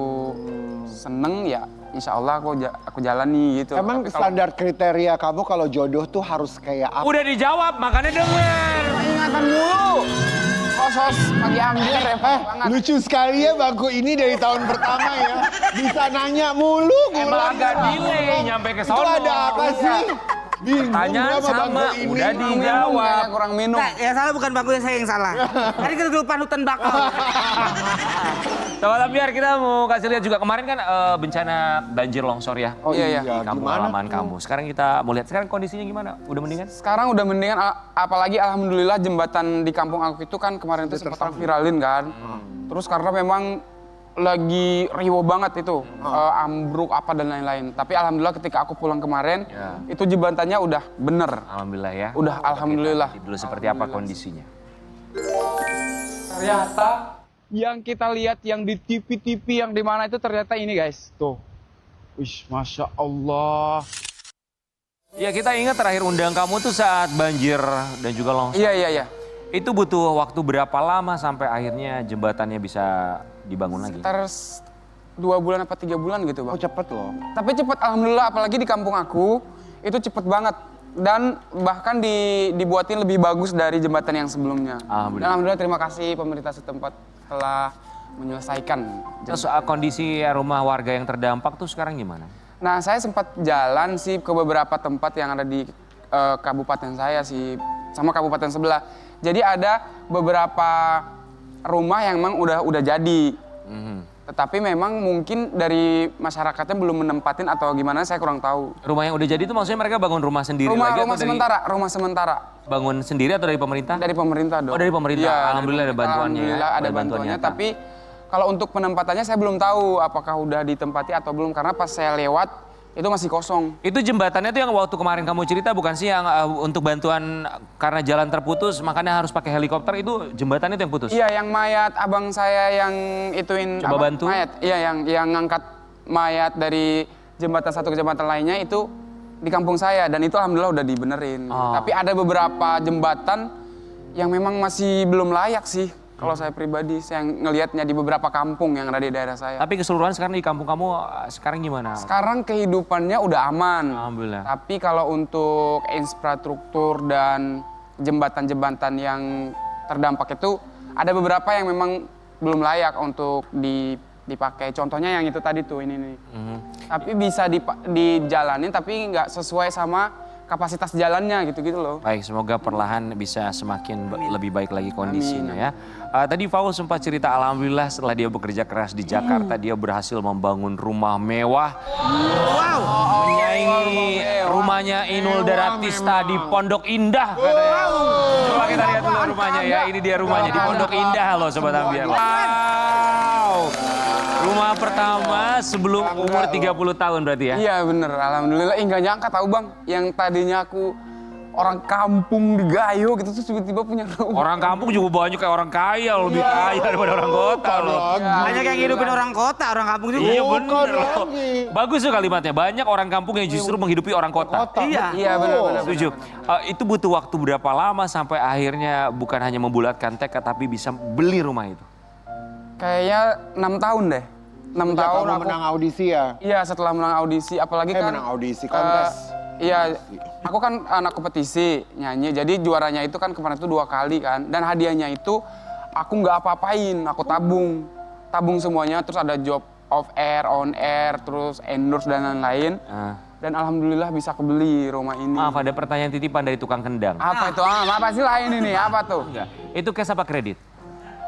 seneng ya insya Allah aku jalani gitu. Emang Tapi kalau- standar kriteria kamu kalau jodoh tuh harus kayak apa? Udah dijawab, makanya denger. ingatan mulu. Sos pagi ambil repot banget. Lucu sekali ya bangku ini dari tahun pertama ya. Bisa nanya mulu. Emang ngulang agak terus. delay nyampe ke Itu sono. ada apa sih? Bingung Pertanyaan gua sama, bangku ini. udah Kurang minum, dijawab. kayaknya kurang minum. Nah, yang salah bukan bangku saya yang salah. Tadi kita dulu panutan bakal. Sobat biar kita mau kasih lihat juga kemarin kan bencana banjir longsor ya. Oh Iya, iya, iya. Di kampung gimana halaman tuh? kamu. Sekarang kita mau lihat sekarang kondisinya gimana? Udah mendingan? Sekarang udah mendingan, apalagi alhamdulillah jembatan di kampung aku itu kan kemarin itu sempat orang viralin kan. Terus karena memang lagi riuh banget itu, ambruk apa dan lain-lain. Tapi alhamdulillah ketika aku pulang kemarin, Ya. itu jembatannya udah bener. Alhamdulillah ya. Udah, alhamdulillah. Kita lihat dulu seperti apa kondisinya. Ternyata yang kita lihat yang di TV-TV yang di mana itu ternyata ini guys, tuh. Wih, Masya Allah. Ya kita ingat terakhir undang kamu tuh saat banjir dan juga longsor. Iya, iya, iya. Itu butuh waktu berapa lama sampai akhirnya jembatannya bisa dibangun lagi? Sekitar 2 bulan apa 3 bulan gitu Oh bang. cepet loh. Tapi cepet alhamdulillah, apalagi di kampung aku itu cepet banget. Dan bahkan dibuatin lebih bagus dari jembatan yang sebelumnya. Alhamdulillah. Dan alhamdulillah terima kasih pemerintah setempat telah menyelesaikan. Terus kondisi rumah warga yang terdampak tuh sekarang gimana? Nah saya sempat jalan sih ke beberapa tempat yang ada di kabupaten saya sih, sama kabupaten sebelah. Jadi ada beberapa rumah yang memang udah jadi. Tetapi memang mungkin dari masyarakatnya belum menempatin atau gimana saya kurang tahu. Rumah yang udah jadi itu maksudnya mereka bangun rumah sendiri lagi Rumah atau dari rumah sementara. bangun sendiri atau dari pemerintah? Dari pemerintah dong. Oh, dari pemerintah. Iya, Alhamdulillah ada bantuannya ya. Alhamdulillah ada Ada bantuan bantuannya, nyata. tapi kalau untuk penempatannya saya belum tahu apakah udah ditempati atau belum karena pas saya lewat itu masih kosong. Itu jembatannya tuh yang waktu kemarin kamu cerita bukan sih yang untuk bantuan karena jalan terputus makanya harus pakai helikopter, itu jembatannya itu yang putus? Iya, yang mayat abang saya yang ituin Coba apa, bantu. mayat. Iya, yang ngangkat mayat dari jembatan satu ke jembatan lainnya itu di kampung saya dan itu alhamdulillah udah dibenerin. Oh. Tapi ada beberapa jembatan yang memang masih belum layak sih. Kalau saya pribadi, saya ngelihatnya di beberapa kampung yang ada di daerah saya. Tapi keseluruhan sekarang di kampung kamu sekarang gimana? Sekarang kehidupannya udah aman. Alhamdulillah. Tapi kalau untuk infrastruktur dan jembatan-jembatan yang terdampak itu ada beberapa yang memang belum layak untuk dipakai. Contohnya yang itu tadi tuh ini nih. Tapi bisa dijalanin tapi nggak sesuai sama kapasitas jalannya gitu-gitu loh. Baik, semoga perlahan bisa semakin lebih baik lagi kondisinya ya. Tadi Faul sempat cerita alhamdulillah setelah dia bekerja keras di Jakarta dia berhasil membangun rumah mewah. Wow. Menyaingi rumahnya Inul Daratista di Pondok Indah katanya. Coba kita lihat dulu rumahnya ya. Ini dia rumahnya di Pondok Indah loh Sobat Ambiar. Wow. Rumah pertama sebelum umur 30 tahun berarti ya? Iya bener, alhamdulillah. Nggak nyangka tahu bang, yang tadinya aku orang kampung di Gayo gitu terus tiba-tiba punya rumah. Orang kampung juga banyak kayak orang kaya, lebih kaya daripada orang kota loh. Banyak yang hidupin orang kota, orang kampung juga. Iya Bukan bener loh. lagi. Bagus tuh kalimatnya, banyak orang kampung yang justru menghidupi orang kota. Iya. Iya benar-benar. Setuju. Itu butuh waktu berapa lama sampai akhirnya bukan hanya membulatkan tekad tapi bisa beli rumah itu? Kayaknya 6 tahun deh. 6 Sejak tahun kamu aku. menang audisi ya? Iya setelah menang audisi, apalagi kan. Menang audisi, kontes. Iya, aku kan anak kompetisi nyanyi, jadi juaranya itu kan kemarin itu 2 kali kan. Dan hadiahnya itu aku nggak apa-apain, aku tabung semuanya. Terus ada job off air, on air, terus endorse dan lain-lain. Dan alhamdulillah bisa kebeli rumah ini. Maaf ada pertanyaan titipan dari tukang kendang. Apa itu? Apa sih lain ini? Apa tuh? Enggak. Itu cash apa kredit?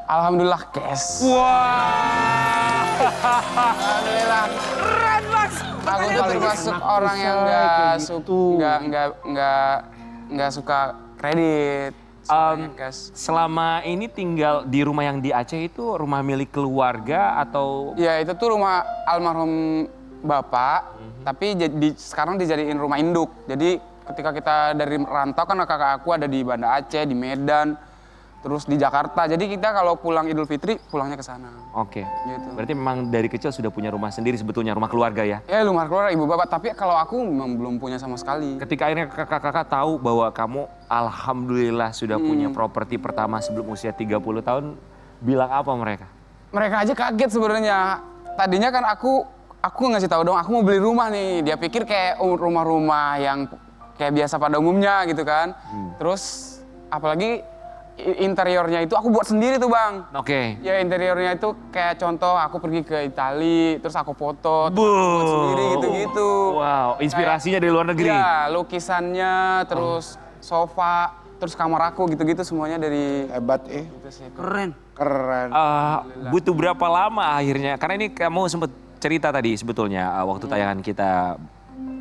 Alhamdulillah cash. Alhamdulillah. Keren mas. Aku tuh termasuk orang yang nggak suka kredit. Sukanya cash. Selama ini tinggal di rumah yang di Aceh itu rumah milik keluarga atau Ya itu tuh rumah almarhum bapak, tapi sekarang dijadiin rumah induk. Jadi ketika kita dari rantau kan kakak aku ada di Banda Aceh, di Medan, terus di Jakarta. Jadi kita kalau pulang Idul Fitri pulangnya ke sana. Oke. Gitu. Berarti memang dari kecil sudah punya rumah sendiri sebetulnya, rumah keluarga ya? Ya lumayan keluar ibu bapak, tapi kalau aku memang belum punya sama sekali. Ketika akhirnya kakak-kakak tahu bahwa kamu alhamdulillah sudah punya properti pertama sebelum usia 30 tahun, bilang apa mereka? Mereka aja kaget sebenarnya. Tadinya kan aku ngasih tahu dong, aku mau beli rumah nih. Dia pikir kayak rumah-rumah yang kayak biasa pada umumnya gitu kan. Terus apalagi interiornya itu aku buat sendiri tuh Bang. Oke. Ya interiornya itu kayak contoh aku pergi ke Itali, terus aku foto, terus aku buat sendiri gitu-gitu. Wow, inspirasinya dari luar negeri. Ya lukisannya, terus sofa, terus kamar aku gitu-gitu semuanya dari Hebat itu sih. Keren. Keren. Butuh berapa lama akhirnya? Karena ini kamu sempat cerita tadi sebetulnya waktu tayangan kita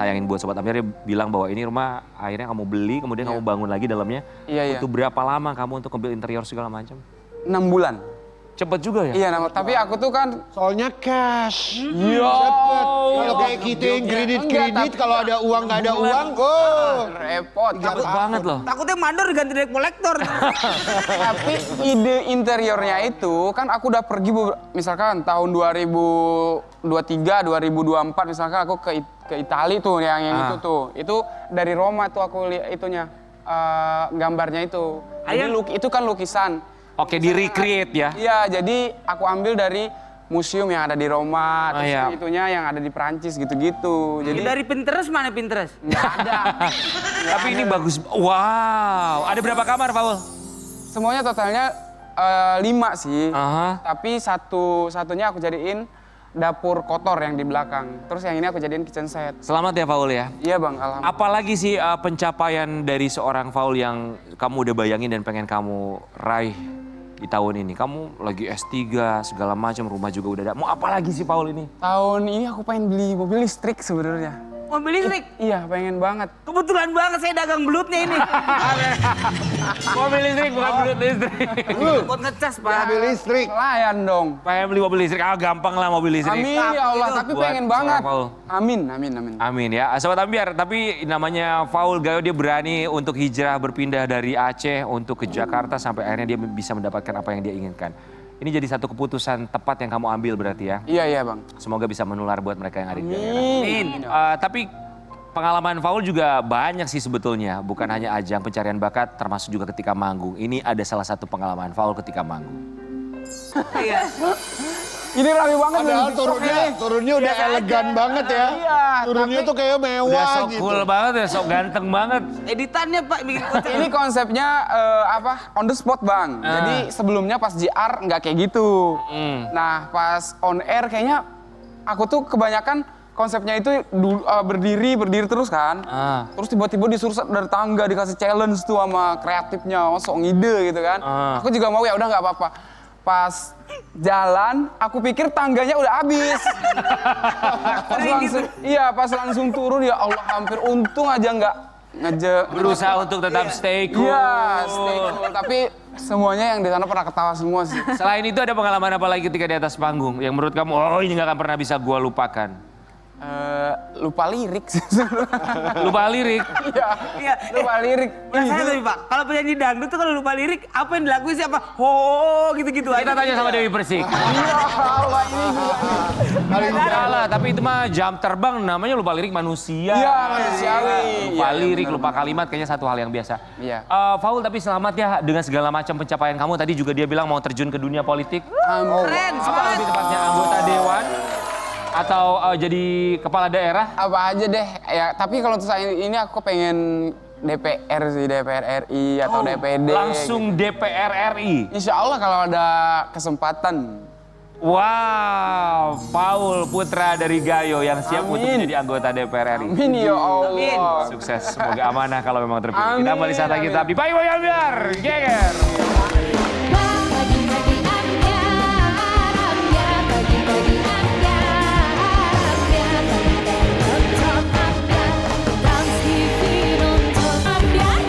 tayangin buat Sobat Ambiar, dia bilang bahwa ini rumah akhirnya kamu beli, kemudian kamu bangun lagi dalamnya. Iya. Butuh berapa lama kamu untuk nge-build interior segala macam? 6 bulan. Cepet juga ya? Iya, tapi aku tuh kan Soalnya cash. Yo. Cepet. Kalau kayak kita yang kredit, kalau ada uang nggak ada uang, repot. Cepet banget loh. Takutnya mandor ganti debt collector. Tapi ide interiornya itu kan aku udah pergi misalkan tahun 2023, 2024 misalkan aku ke Itali tuh yang itu tuh. Itu dari Roma tuh aku lihat itunya gambarnya itu. Jadi itu kan lukisan. Oke, di-recreate ya? Iya, jadi aku ambil dari museum yang ada di Roma, terus iya. itunya yang ada di Perancis gitu-gitu. Jadi Dari Pinterest mana Pinterest? nggak ada. Tapi ini bagus. Wow, ada berapa kamar, Paul? Semuanya totalnya 5 sih. Aha. Tapi satunya aku jadiin dapur kotor yang di belakang. Terus yang ini aku jadiin kitchen set. Selamat ya, Paul ya. Iya Bang, alhamdulillah. Apalagi sih pencapaian dari seorang Paul yang kamu udah bayangin dan pengen kamu raih di tahun ini? Kamu lagi S3, segala macam, rumah juga udah ada. Mau apa lagi sih Paul ini? Tahun ini aku pengen beli mobil listrik sebenarnya. Mobil listrik? Iya, pengen banget. Kebetulan banget saya dagang belutnya ini. Mobil listrik bukan belut listrik. Buat ngecas Pak. Mobil listrik. Layan dong. Pengen beli mobil listrik, gampang lah mobil listrik. Amin ya Allah, tapi Buat pengen banget. seorang Paul. Amin. Amin ya. Sobat Ambiar, tapi namanya Paul Gayo, dia berani untuk hijrah berpindah dari Aceh untuk ke Jakarta sampai akhirnya dia bisa mendapatkan apa yang dia inginkan. Ini jadi satu keputusan tepat yang kamu ambil berarti ya. Iya Bang. Semoga bisa menular buat mereka yang ada di daerah. Amin. Tapi pengalaman Paul juga banyak sih sebetulnya. Bukan hanya ajang pencarian bakat, termasuk juga ketika manggung. Ini ada salah satu pengalaman Paul ketika manggung. Iya. Ini rame banget. Padahal nih. turunnya udah elegan banget ya. Iya, Turunnya tuh kayak Udah mewah sok gitu. cool banget ya, sok ganteng banget. Editannya Pak bikin konten. Ini konsepnya on the spot Bang. Jadi sebelumnya pas JR nggak kayak gitu. Nah pas on air kayaknya aku tuh kebanyakan konsepnya itu berdiri terus kan. Terus tiba-tiba disuruh dari tangga dikasih challenge tuh sama kreatifnya, sok ngide gitu kan. Aku juga mau ya udah nggak apa-apa. Pas jalan, aku pikir tangganya udah habis. Pas langsung turun ya Allah hampir untung aja nggak Berusaha untuk tetap stay cool. Iya, stay cool. Tapi semuanya yang di sana pernah ketawa semua sih. Selain itu ada pengalaman apa lagi ketika di atas panggung yang menurut kamu, oh ini nggak akan pernah bisa gua lupakan? Lupa lirik sih. Lupa lirik? Iya. Lupa lirik. Biasanya tapi Pak, kalau penyanyi dangdut tuh kalau lupa lirik, apa yang dilakuin sih apa? Ho gitu-gitu aja. Kita tanya sama Dewi Persik. Iya, Allah ini juga. Salah, tapi itu mah jam terbang, namanya lupa lirik manusia. Iya, manusiawi. Lupa lirik, lupa kalimat, kayaknya satu hal yang biasa. Iya. Faul, tapi selamat ya dengan segala macam pencapaian kamu. Tadi juga dia bilang mau terjun ke dunia politik. Keren, Apa lebih tepatnya anggota dewan? Atau jadi kepala daerah? Apa aja deh. Ya, tapi kalau untuk saat ini aku pengen DPR sih, DPR RI atau DPD. Langsung DPR RI? Insya Allah kalau ada kesempatan. Wow, Paul putra dari Gayo yang siap untuk menjadi anggota DPR RI. Amin ya Allah. Sukses, semoga amanah kalau memang terpilih. Kita Amin, kembali saat lagi amin. tetap di Payung Ambiar. Geger. Pagi-pagi Ambiar, pagi-pagi Ambiar, nonton Ambiar, Trans TV nonton Ambiar.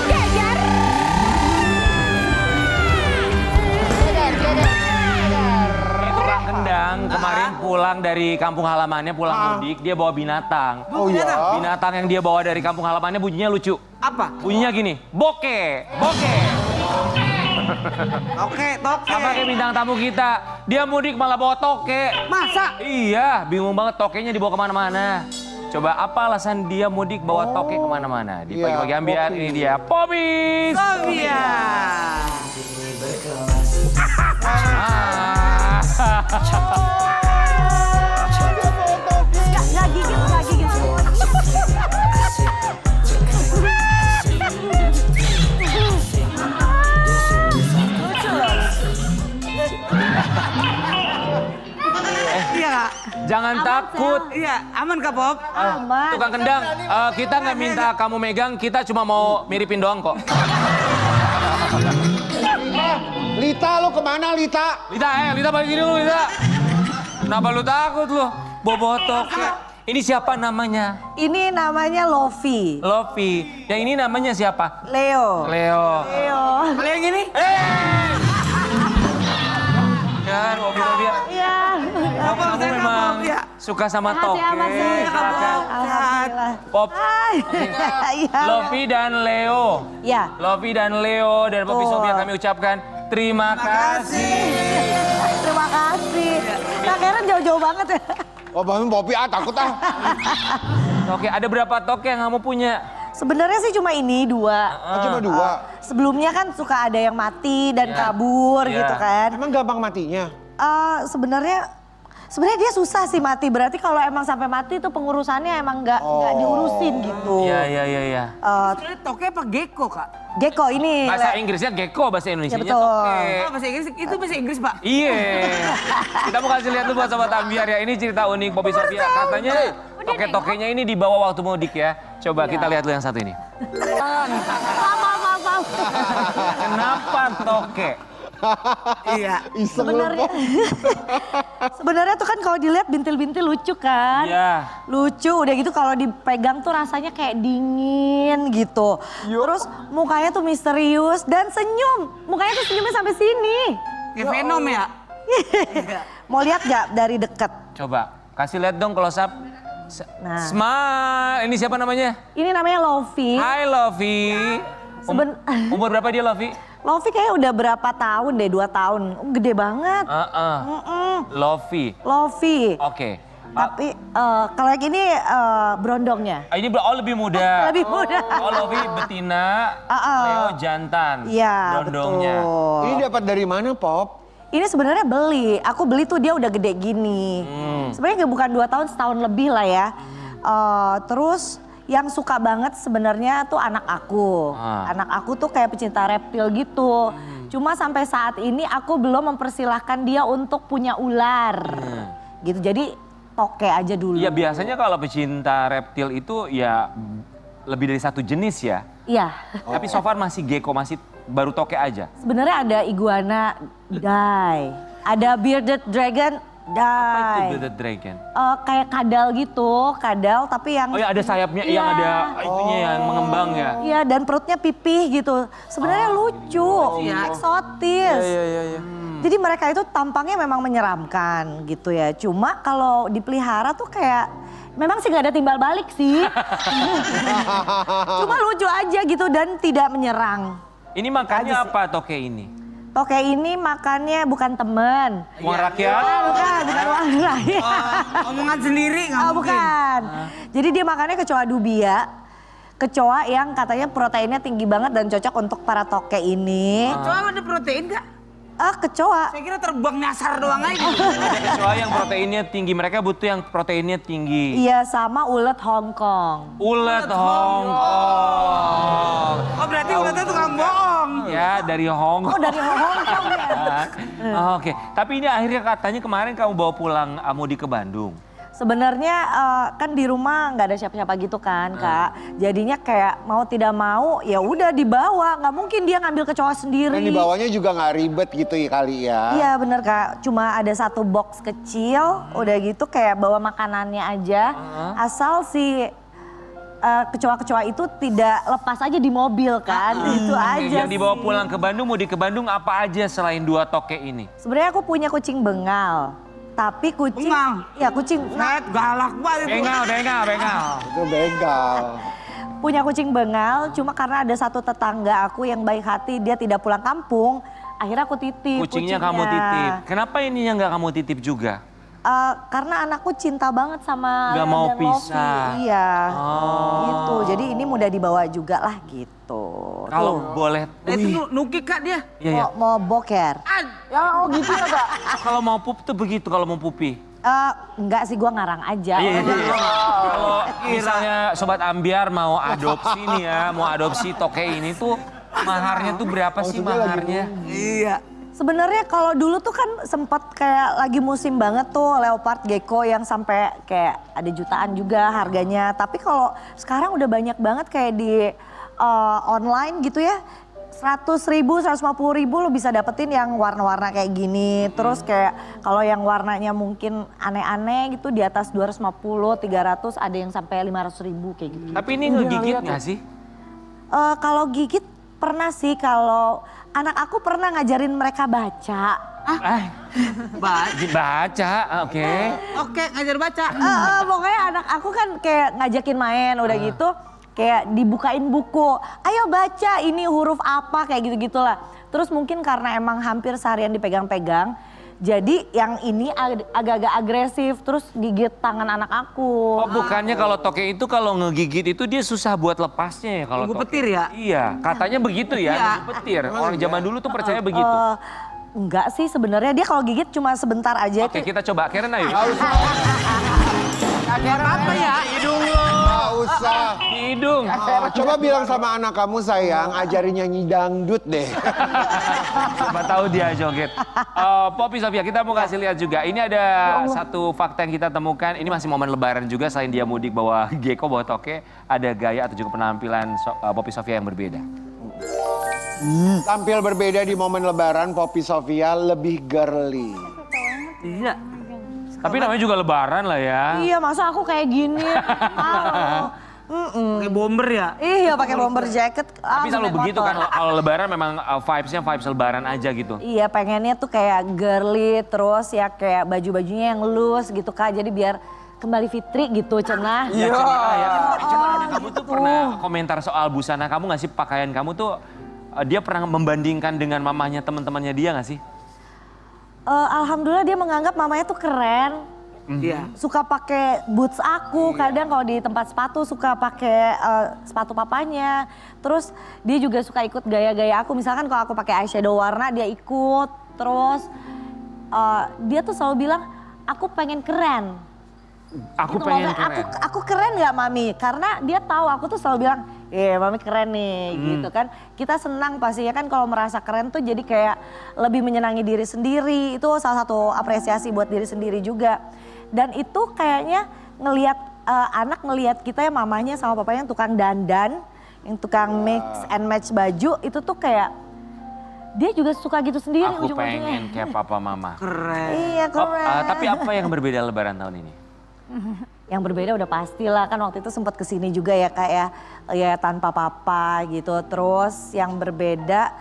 Geger. Itu Bang Kendang kemarin pulang dari kampung halamannya, pulang mudik, dia bawa binatang. Oh iya. Binatang yang dia bawa dari kampung halamannya bunyinya lucu. Apa? Bunyinya gini, boke, boke. Toke. Sama kayak bintang tamu kita. Dia mudik malah bawa toke. Masa? Iya, bingung banget tokenya dibawa kemana-mana. Coba apa alasan dia mudik bawa toke kemana-mana? Di Iya, pagi-pagi ambiar, Poppy. ini dia Popis. Sofia. Ah. Nggak gigit. Iya Kak. Jangan takut. Iya, aman Kak Pop? Aman. Tukang kendang, kita nggak minta kamu megang, kita cuma mau miripin doang kok. Lita, lu kemana Lita? Lita balik sini lu, Lita. Kenapa lu takut lu? Bobo toke. Ini siapa namanya? Ini namanya Lofi. Lofi. Yang ini namanya siapa? Leo. Leo. Kalau yang ini? Kan, Bobby. Iya. Kamu memang suka sama toke. Mas. Silakan. Alhamdulillah. Pop, Hai. Iya. Lofi dan Leo. Ya. Lofi dan Leo dan Poppy Betul. Sofia kami ucapkan terima kasih. Terima kasih. Kak Karen jauh-jauh banget ya. Oh, Bang Poppy takut ah. Oke, ada berapa toke yang kamu punya? Sebenarnya sih cuma ini 2. Oh, cuma 2. Sebelumnya kan suka ada yang mati dan kabur Iya. gitu kan. Emang gampang matinya? Sebenarnya dia susah sih mati. Berarti kalau emang sampai mati tuh pengurusannya emang nggak diurusin gitu. Iya. Ini toke apa gecko Kak? Gecko ini. Bahasa Inggrisnya gecko, bahasa Indonesianya Ya, betul. toke. Oh, bahasa Inggris, itu bahasa Inggris Pak? Iya. Kita mau kasih lihat dulu buat Sobat Ambiar ya. Ini cerita unik Poppy Sofia. Katanya toke-tokenya ini dibawa waktu mudik ya. Coba kita lihat dulu yang satu ini. Maaf. Kenapa toke? Iya. Iseng Sebenarnya sebenarnya tuh kan kalau dilihat bintil-bintil lucu kan. Iya. Lucu udah gitu kalau dipegang tuh rasanya kayak dingin gitu. Terus mukanya tuh misterius dan senyum. Mukanya tuh senyumnya sampai sini. Kayak Venom ya? Mau lihat gak dari deket? Coba kasih lihat dong close up. Nah. Smile. Ini siapa namanya? Ini namanya Lofi. Hai Lofi. Umur berapa dia Lofi? Lofi kayaknya udah berapa tahun deh, 2 tahun. Gede banget. Lofi. Lofi. Oke. Tapi kalau yang ini berondongnya. Ini lebih muda. Lebih muda. Oh Lofi betina, Leo jantan. Iya, Dondongnya. betul. Ini dapat dari mana, Pop? Ini sebenarnya beli. Aku beli tuh dia udah gede gini. Sebenarnya bukan 2 tahun, setahun lebih lah ya. Terus yang suka banget sebenarnya tuh anak aku. Anak aku tuh kayak pecinta reptil gitu. Cuma sampai saat ini aku belum mempersilahkan dia untuk punya ular. Gitu. Jadi toke aja dulu. Iya biasanya kalau pecinta reptil itu ya lebih dari satu jenis ya. Iya. Tapi so far masih gecko, masih baru toke aja. Sebenarnya ada iguana die. Ada bearded dragon die. Apa itu bearded dragon? Kayak kadal gitu, kadal tapi yang... Oh ya ada sayapnya, yang ada itunya yang mengembang ya. Iya dan perutnya pipih gitu. Sebenarnya lucu, eksotis. Iya. Jadi mereka itu tampangnya memang menyeramkan gitu ya. Cuma kalau dipelihara tuh kayak memang sih gak ada timbal balik sih. Cuma lucu aja gitu dan tidak menyerang. Ini makannya apa toke ini? Toke ini makannya bukan temen. Uang rakyat? Bukan uang rakyat. Omongan sendiri nggak Oh, mungkin. bukan. Jadi dia makannya kecoa dubia. Kecoa yang katanya proteinnya tinggi banget dan cocok untuk para toke ini. Coba ada protein nggak? Kecoa. Saya kira terbang nyasar doang aja. Ada kecoa yang proteinnya tinggi, mereka butuh yang proteinnya tinggi. Iya sama ulet Hong Kong. Ulet Hong Kong. Oh berarti ulatnya tukang bohong. Ya dari Hong Oh Kong. dari Hong Kong ya. Oke, tapi ini akhirnya katanya kemarin kamu bawa pulang mudik ke Bandung. Sebenarnya kan di rumah nggak ada siapa-siapa gitu kan Kak. Jadinya kayak mau tidak mau ya udah dibawa. Nggak mungkin dia ngambil kecoa sendiri. Dan dibawanya juga nggak ribet gitu ya kali ya. Iya bener Kak, cuma ada satu box kecil, udah gitu kayak bawa makanannya aja. Asal si kecoa-kecoa itu tidak lepas aja di mobil kan, itu aja Yang dibawa sih. pulang ke Bandung, mudik ke Bandung apa aja selain 2 toke ini? Sebenarnya aku punya kucing bengal, tapi kucing, Bengal? ya kucing, Net galak banget itu. Bengal. Itu begal. punya kucing bengal, cuma karena ada satu tetangga aku yang baik hati, dia tidak pulang kampung, akhirnya aku titip Kucingnya kamu titip. Kenapa ininya nggak kamu titip juga? Karena anakku cinta banget sama Nggak Leon mau dan Lofi. pisah. Iya, Oh. gitu. Jadi ini mudah dibawa juga lah gitu. Kalau boleh, Itu nukik Kak dia. iya ya. Mau boker? Ya, oh gitu ya kak. Kalau mau pup tuh begitu kalau mau pupi. Enggak sih, gua ngarang aja. Iya. Kalau misalnya Sobat Ambiar mau adopsi nih ya, mau adopsi toke ini tuh maharnya tuh berapa sih maharnya? Iya. Sebenarnya kalau dulu tuh kan sempat kayak lagi musim banget tuh leopard gecko yang sampai kayak ada jutaan juga harganya. Tapi kalau sekarang udah banyak banget kayak di online gitu ya. 100.000, 150.000 lo bisa dapetin yang warna-warna kayak gini. Terus kayak kalau yang warnanya mungkin aneh-aneh gitu di atas 250, 300 ada yang sampai 500.000 kayak gitu. Tapi ini ngegigit nggak sih? Kalau gigit pernah sih, kalau anak aku pernah ngajarin mereka baca. Baca, oke. Oke, ngajar baca. Pokoknya anak aku kan kayak ngajakin main udah gitu. Kayak dibukain buku, ayo baca ini huruf apa kayak gitu-gitulah. Terus mungkin karena emang hampir seharian dipegang-pegang. Jadi yang ini agak-agak agresif terus gigit tangan anak aku. Oh bukannya kalau toke itu kalau ngegigit itu dia susah buat lepasnya ya kalau Nunggu toke? petir ya? Iya, katanya begitu ya, Iya. nunggu petir. Orang zaman dulu tuh percaya begitu. Enggak sih sebenarnya, dia kalau gigit cuma sebentar aja. Oke, kita coba. Karen ayo. Apa ya? Hidung lo. Nggak usah. Hidung. Coba bilang sama anak kamu sayang, ajarin nyanyi dangdut deh. Siapa tahu dia joget. Poppy Sofia, kita mau kasih lihat juga. Ini ada satu fakta yang kita temukan. Ini masih momen lebaran juga. Selain dia mudik bawa gecko, bawa toke. Ada gaya atau juga penampilan Poppy Sofia yang berbeda. Tampil berbeda di momen lebaran, Poppy Sofia lebih girly. Iya. Tapi namanya juga lebaran lah ya. Iya, masa aku kayak gini. Kayak bomber ya? Iya, pakai bomber jacket. Tapi selalu naik begitu motor. kan, kalau lebaran memang vibes-nya vibes lebaran aja gitu. Iya, pengennya tuh kayak girly, terus ya kayak baju-bajunya yang loose gitu Kak. Jadi biar kembali fitri gitu, cenah. Ya, Cuma kamu tuh pernah komentar soal busana kamu gak sih, pakaian kamu tuh dia pernah membandingkan dengan mamahnya teman-temannya dia gak sih? Alhamdulillah dia menganggap mamanya tuh keren. Iya. Suka pakai boots aku, kadang kalau di tempat sepatu suka pakai sepatu papanya. Terus dia juga suka ikut gaya-gaya aku. Misalkan kalau aku pakai eyeshadow warna dia ikut. Terus dia tuh selalu bilang aku pengen keren. Aku Gitu, pengen Mami, keren. Aku keren nggak Mami? Karena dia tahu aku tuh selalu bilang, Mami keren nih gitu kan. Kita senang pastinya kan kalau merasa keren tuh jadi kayak lebih menyenangi diri sendiri. Itu salah satu apresiasi buat diri sendiri juga. Dan itu kayaknya ngelihat anak ngelihat kita ya mamanya sama papanya yang tukang dandan, yang tukang mix and match baju itu tuh kayak dia juga suka gitu sendiri Aku ujung-ujungnya. pengen kayak papa mama. Keren. Iya keren. Tapi apa yang berbeda lebaran tahun ini? Yang berbeda udah pastilah, kan waktu itu sempat kesini juga ya Kak ya tanpa papa gitu. Terus yang berbeda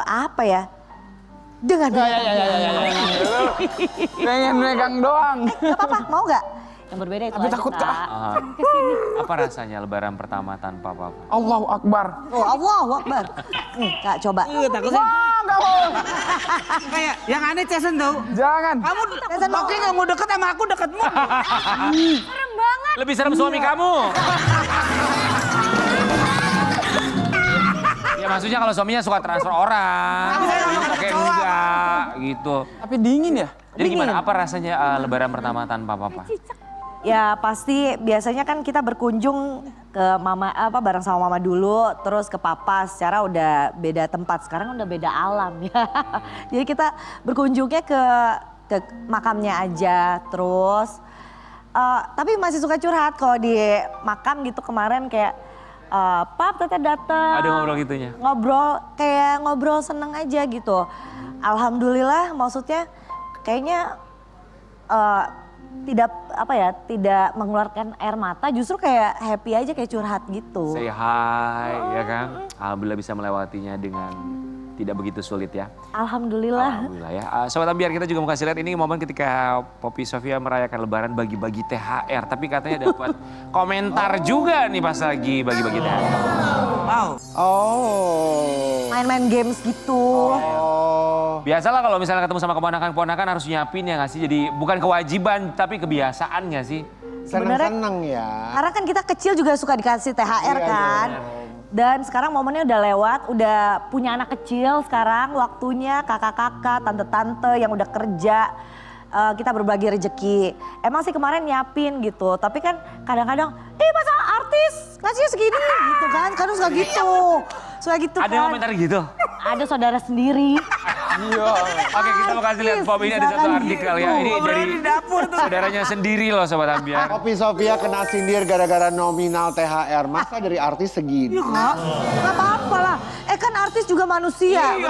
apa ya? Dengan Pengen megang doang. Gak apa-apa, mau gak? Yang berbeda itu Tapi aja, takut, Kak. Apa rasanya lebaran pertama tanpa papa? Allahu Akbar. Oh Allahu Akbar. Nih Kak coba. Iya, takutnya. Kayak yang aneh Jason tau. Jangan. Kamu oke nggak mau deket sama aku deketmu. Serem banget. Lebih serem suami kamu. Ya maksudnya kalau suaminya suka transfer orang. Kayak enggak gitu. Tapi dingin ya? Jadi gimana? Apa rasanya lebaran pertama tanpa papa? Ya pasti biasanya kan kita berkunjung ke mama bareng sama mama dulu, terus ke papa. Secara udah beda tempat, sekarang udah beda alam ya. Jadi kita berkunjungnya ke makamnya aja, terus tapi masih suka curhat kalau di makam gitu kemarin kayak Pap teteh datang. Ada ngobrol gitunya? Ngobrol seneng aja gitu. Alhamdulillah maksudnya kayaknya tidak mengeluarkan air mata, justru kayak happy aja kayak curhat gitu. Say hi, ya kan? Alhamdulillah bisa melewatinya dengan tidak begitu sulit ya. Alhamdulillah. Alhamdulillah ya. Sobat Ambiar, kita juga mau kasih lihat ini momen ketika Poppy Sofia merayakan lebaran bagi-bagi THR. Tapi katanya dapat komentar juga nih pas lagi bagi-bagi THR. Wow. Oh. main-main games gitu. Oh. Biasalah kalau misalnya ketemu sama keponakan-keponakan harus nyiapin ya nggak sih? Jadi bukan kewajiban tapi kebiasaan nggak sih? Seneng-seneng ya. Karena kan kita kecil juga suka dikasih THR Iya, kan. Dan sekarang momennya udah lewat, udah punya anak kecil sekarang waktunya kakak-kakak, tante-tante yang udah kerja. Kita berbagi rezeki. Emang sih kemarin nyiapin gitu, tapi kan kadang-kadang, masa artis ngasihnya segini gitu kan, kadang suka gitu. Suka gitu Ada yang kan. komentar gitu? Ada saudara sendiri. Iya. Oke kita mau kasih lihat Pop, ini ada satu artikel ya. Ini dari saudaranya sendiri loh Sobat Ambiar. Poppy Sofia kena sindir gara-gara nominal THR. Masa dari artis segini? Kak, gak apa-apa lah. Kan artis juga manusia.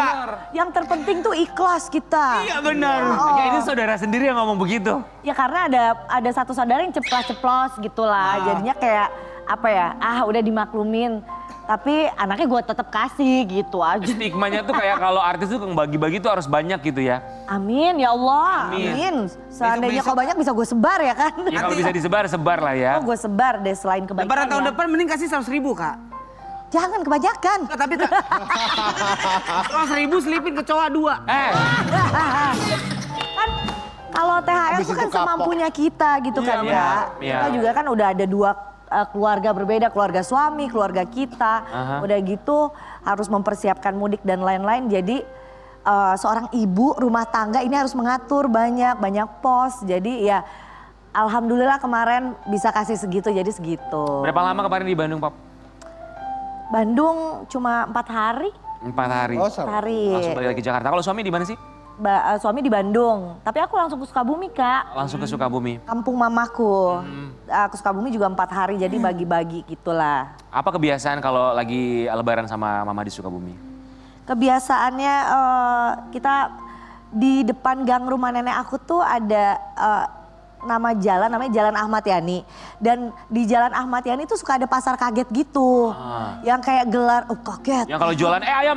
Yang terpenting tuh ikhlas kita. Iya benar. Ya ini saudara sendiri yang ngomong begitu. Ya karena ada satu saudara yang ceplos-ceplos gitulah. Jadinya kayak apa ya, udah dimaklumin. Tapi anaknya gue tetap kasih gitu aja. Stigmanya tuh kayak kalau artis tuh bagi-bagi tuh harus banyak gitu ya. Amin ya Allah, Amin. amin. Seandainya kalau banyak bisa gue sebar ya kan. Ya kalau bisa disebar, sebar lah ya. Oh gue sebar deh selain kebaikan Lebaran tahun ya. depan mending kasih 100.000 Kak. Jangan kebanyakan. Nggak, tapi 100.000 selipin ke cowok 2. Kan kalau THR Habis itu itu kan kapok. semampunya kita gitu kan Iya, ya. iya. Kita juga kan udah ada 2 keluarga berbeda, keluarga suami, keluarga kita. Udah gitu harus mempersiapkan mudik dan lain-lain. Jadi seorang ibu rumah tangga ini harus mengatur banyak pos. Jadi ya alhamdulillah kemarin bisa kasih segitu jadi segitu. Berapa lama kemarin di Bandung Pop? Bandung cuma 4 hari. 4 hari. Oh, 4 hari. Langsung balik lagi ke Jakarta. Kalau suami di mana sih? Suami di Bandung. Tapi aku langsung ke Sukabumi Kak. Langsung ke Sukabumi. Kampung mamaku. Ke Sukabumi juga 4 hari jadi bagi-bagi gitulah. Apa kebiasaan kalau lagi lebaran sama mama di Sukabumi? Kebiasaannya kita di depan gang rumah nenek aku tuh ada namanya Jalan Ahmad Yani. Dan di Jalan Ahmad Yani tuh suka ada pasar kaget gitu. Yang kayak gelar, kaget. Yang kalau jualan, ayam.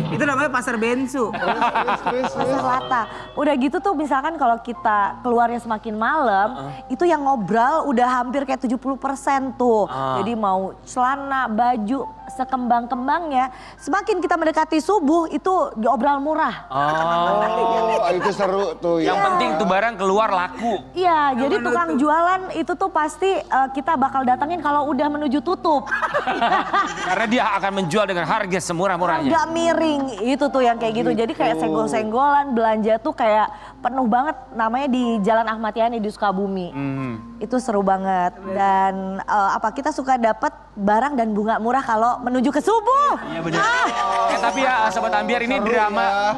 Itu namanya pasar bensu. Pasar Lata. Udah gitu tuh misalkan kalau kita keluarnya semakin malam, itu yang ngobrol udah hampir kayak 70% tuh. Jadi mau celana, baju, sekembang-kembangnya. Semakin kita mendekati subuh itu diobral murah. Oh, itu seru tuh ya. Yang penting tuh barang keluar laku. Iya, jadi tukang jualan itu tuh pasti kita bakal datengin kalau udah menuju tutup. Karena dia akan menjual dengan harga semurah-murahnya. Nggak miring, itu tuh yang kayak gitu. Jadi kayak senggol-senggolan, belanja tuh kayak penuh banget. Namanya di Jalan Ahmad Yani di Sukabumi. Itu seru banget. Dan kita suka dapat barang dan bunga murah kalau menuju ke subuh. Iya benar. Tapi ya Sobat Ambiar ini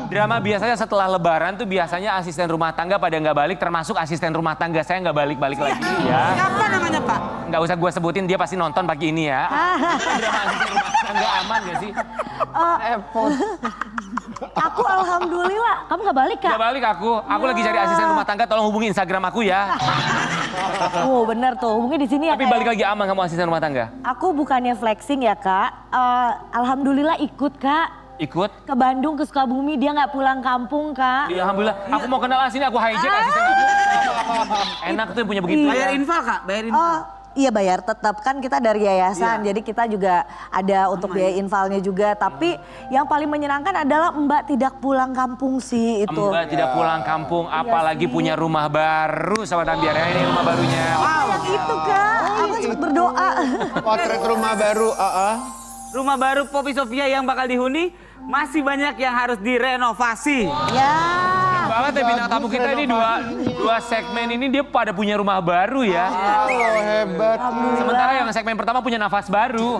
drama biasanya setelah lebaran tuh biasanya asisten rumah tangga pada nggak balik, termasuk asisten rumah tangga saya nggak balik-balik lagi ya. Siapa namanya Pak? Nggak usah gue sebutin, dia pasti nonton pagi ini ya. Drama asisten rumah tangga aman gak sih? Aku alhamdulillah, kamu nggak balik Kak? Nggak balik aku lagi cari asisten rumah tangga, tolong hubungi Instagram aku ya. Oh bener tuh, hubungi di sini ya Tapi Kak. balik lagi aman kamu asisten rumah tangga? Aku bukannya flexing ya Kak, alhamdulillah ikut Kak. Ikut? Ke Bandung, ke Sukabumi, dia nggak pulang kampung Kak. Ya, alhamdulillah, aku mau kenal sini, aku hijack asisten kamu. Enak tuh yang punya begitu. Bayar infal Kak, bayar infal. Iya bayar tetap, kan kita dari yayasan, jadi kita juga ada untuk biaya infalnya juga. Tapi yang paling menyenangkan adalah Mbak tidak pulang kampung sih itu. Mbak tidak pulang kampung, apalagi punya rumah baru Sobat Ambiar ya, ini rumah barunya. Yang itu Kak, aku sempat berdoa. Potret rumah baru, Rumah baru Poppy Sofia yang bakal dihuni masih banyak yang harus direnovasi. Ya. Banget ya bintang tamu kita ini dua segmen ini dia pada punya rumah baru ya. Oh, hebat. Sementara yang segmen pertama punya nafas baru.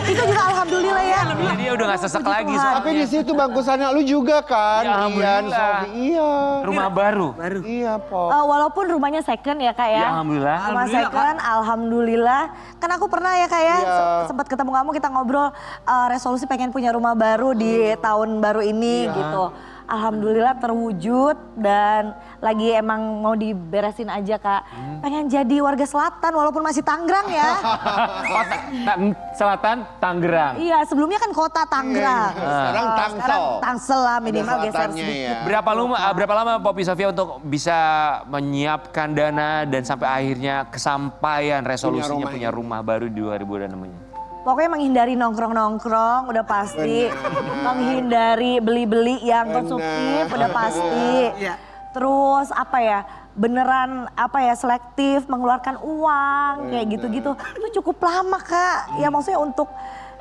Itu juga alhamdulillah ya. Jadi dia udah gak sesek lagi Tapi di situ bangkusannya lu juga kan, Ya, Ian, alhamdulillah. Sofi. Iya. Rumah baru. Iya, Pop. Walaupun rumahnya second ya Kak ya. Ya alhamdulillah. Rumah second, alhamdulillah. Kan aku pernah ya Kak ya, Iya. sempat ketemu kamu, kita ngobrol resolusi pengen punya rumah baru di tahun baru ini gitu. Alhamdulillah terwujud dan lagi emang mau diberesin aja Kak. Pengen jadi warga selatan walaupun masih Tangerang ya. Selatan Tangerang. Iya sebelumnya kan kota Tangerang. Sekarang Tangsel. Sekarang Tangsel lah minimal Ada geser selatannya sedikit. ya. Berapa lama Poppy Sofia untuk bisa menyiapkan dana dan sampai akhirnya kesampaian resolusinya rumah punya rumah baru di 2006 ini? Pokoknya menghindari nongkrong-nongkrong udah pasti. Menghindari beli-beli yang konsumtif udah pasti. Terus apa ya, beneran apa ya, selektif mengeluarkan uang kayak gitu-gitu. Itu cukup lama Kak. Ya maksudnya untuk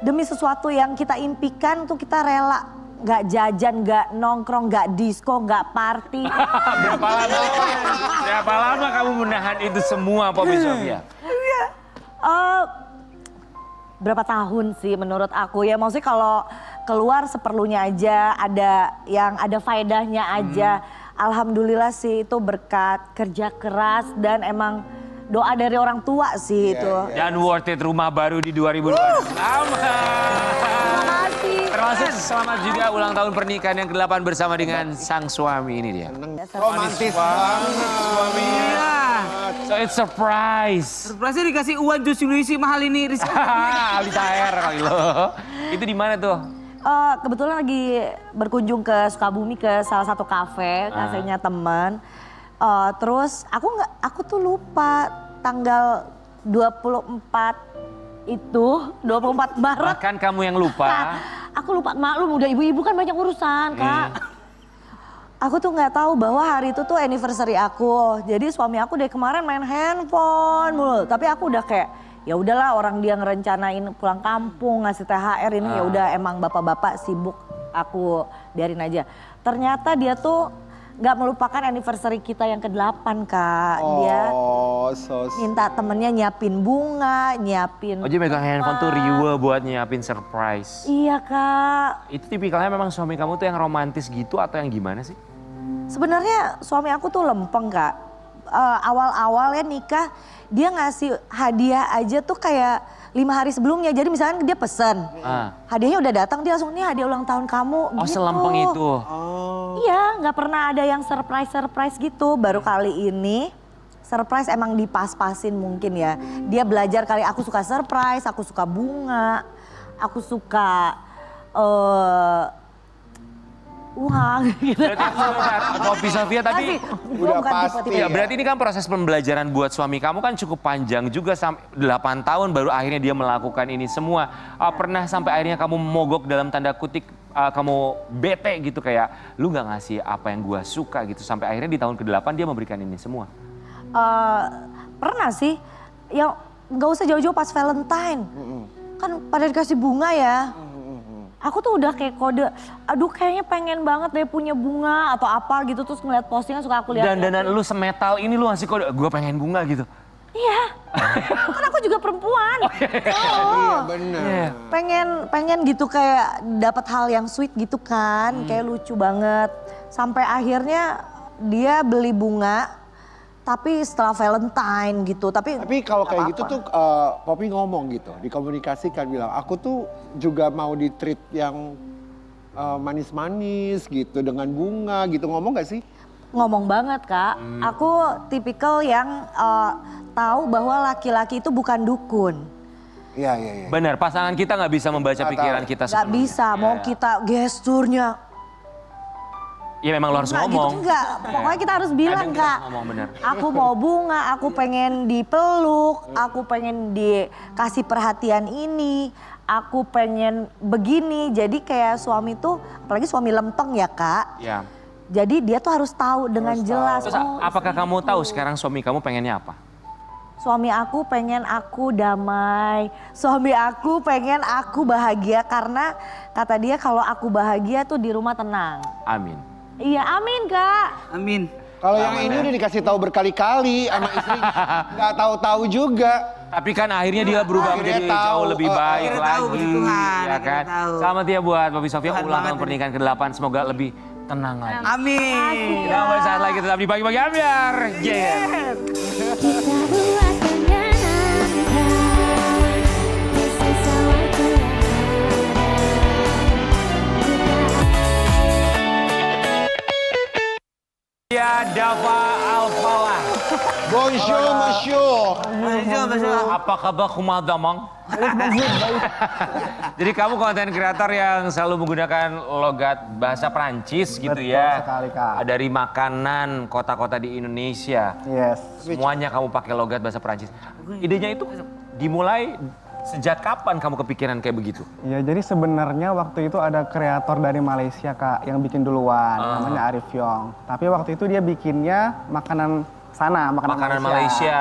demi sesuatu yang kita impikan tuh kita rela. Nggak jajan, nggak nongkrong, nggak disco, nggak party. Berapa lama kamu menahan itu semua, Poppy Sofia? Berapa tahun sih menurut aku ya, maksudnya kalau keluar seperlunya aja, ada faedahnya aja. Alhamdulillah sih itu berkat kerja keras dan emang doa dari orang tua sih itu. Dan worth it rumah baru di 2020. Termasuk selamat juga ulang tahun pernikahan yang ke-8 bersama dengan sang suami ini dia. Romantis banget. Iya. So it's surprise. Surprise-nya dikasih uang Jus Luisi mahal ini. Ali Taher kali lo. Itu di mana tuh? Kebetulan lagi berkunjung ke Sukabumi ke salah satu kafenya teman. Terus aku tuh lupa tanggal 24 itu 24 Maret. Bahkan kamu yang lupa. Nah, aku lupa, maklum udah ibu-ibu kan banyak urusan Kak. Aku tuh nggak tahu bahwa hari itu tuh anniversary aku. Jadi suami aku dari kemarin main handphone mulu. Tapi aku udah kayak ya udahlah, orang dia ngerencanain pulang kampung ngasih THR ini ya udah, emang bapak-bapak sibuk, aku biarin aja. Ternyata dia tuh nggak melupakan anniversary kita yang ke-8 Kak. Dia minta temennya nyiapin bunga, nyiapin. Oh, jadi megang handphone tuh riwe buat nyiapin surprise. Iya Kak. Itu tipikalnya memang suami kamu tuh yang romantis gitu atau yang gimana sih? Sebenarnya suami aku tuh lempeng Kak. Awal-awalnya nikah dia ngasih hadiah aja tuh kayak 5 hari sebelumnya. Jadi misalnya dia pesen, hadiahnya udah datang, dia langsung nih hadiah ulang tahun kamu. Oh gitu. selempeng itu? Iya, nggak pernah ada yang surprise gitu. Baru kali ini surprise emang dipas-pasin mungkin ya. Dia belajar kali, aku suka surprise, aku suka bunga, aku suka uang gitu. Berarti Poppy Sofia tadi Udah pasti. ya, berarti ini kan proses pembelajaran buat suami kamu kan cukup panjang juga, sampai 8 tahun baru akhirnya dia melakukan ini semua. Pernah sampai akhirnya kamu mogok dalam tanda kutip, kamu bete gitu kayak lu nggak ngasih apa yang gua suka gitu, sampai akhirnya di tahun ke-8 dia memberikan ini semua? Pernah sih, ya nggak usah jauh-jauh pas Valentine. Kan pada dikasih bunga ya. Aku tuh udah kayak kode, aduh kayaknya pengen banget deh punya bunga atau apa gitu. Terus ngeliat postingan suka aku lihat. Dan lu semetal ini lu ngasih kode, gue pengen bunga gitu. Iya, kan aku juga perempuan. Iya benar. Pengen gitu kayak dapat hal yang sweet gitu kan. Kayak lucu banget. Sampai akhirnya dia beli bunga. Tapi setelah Valentine gitu, tapi kalau kayak gitu tuh Poppy ngomong gitu, dikomunikasikan bilang, aku tuh juga mau di-treat yang manis-manis gitu dengan bunga gitu, ngomong gak sih? ngomong banget Kak. Aku tipikal yang tahu bahwa laki-laki itu bukan dukun. Iya. Benar, pasangan kita nggak bisa membaca pikiran kita Gak sepenuhnya. bisa, mau kita gesturnya. Ya memang lo harus Enggak ngomong. gitu enggak, pokoknya kita harus bilang Kadang kita Kak. ngomong, bener. Aku mau bunga, aku pengen dipeluk, aku pengen dikasih perhatian ini, aku pengen begini. Jadi kayak suami tuh, apalagi suami lempeng ya Kak. Ya. Jadi dia tuh harus tahu dengan jelas. Terus apakah kamu tahu sekarang suami kamu pengennya apa? Suami aku pengen aku damai, suami aku pengen aku bahagia karena kata dia kalau aku bahagia tuh di rumah tenang. Amin. Iya amin Kak. Amin. Kalau yang ini udah dikasih tahu berkali-kali sama istrinya, nggak tahu-tahu juga. Tapi kan akhirnya dia berubah Akhirnya menjadi tahu, jauh lebih baik akhirnya lagi. tahu, puji Tuhan, Ya akhirnya kan? tahu. Selamat ya buat Poppy Sofia Tuhan ulang banget tahun ini. pernikahan ke-8. Semoga lebih tenang lagi. Amin. Kita kembali saat lagi tetap di Pagi-Pagi Ambiar. Yeah. Kita buat menyenangkan di sisa waktu Ya Dava Alfala. Bonjour monsieur. Apa kabar kumadamang? Jadi kamu konten kreator yang selalu menggunakan logat bahasa Prancis gitu ya. sekali, Kak. Dari makanan kota-kota di Indonesia. Yes. Semuanya kamu pakai logat bahasa Prancis. Idenya itu dimulai Sejak kapan kamu kepikiran kayak begitu? Ya jadi sebenarnya waktu itu ada kreator dari Malaysia Kak yang bikin duluan, namanya Arif Yong. Tapi waktu itu dia bikinnya makanan sana, makanan Malaysia.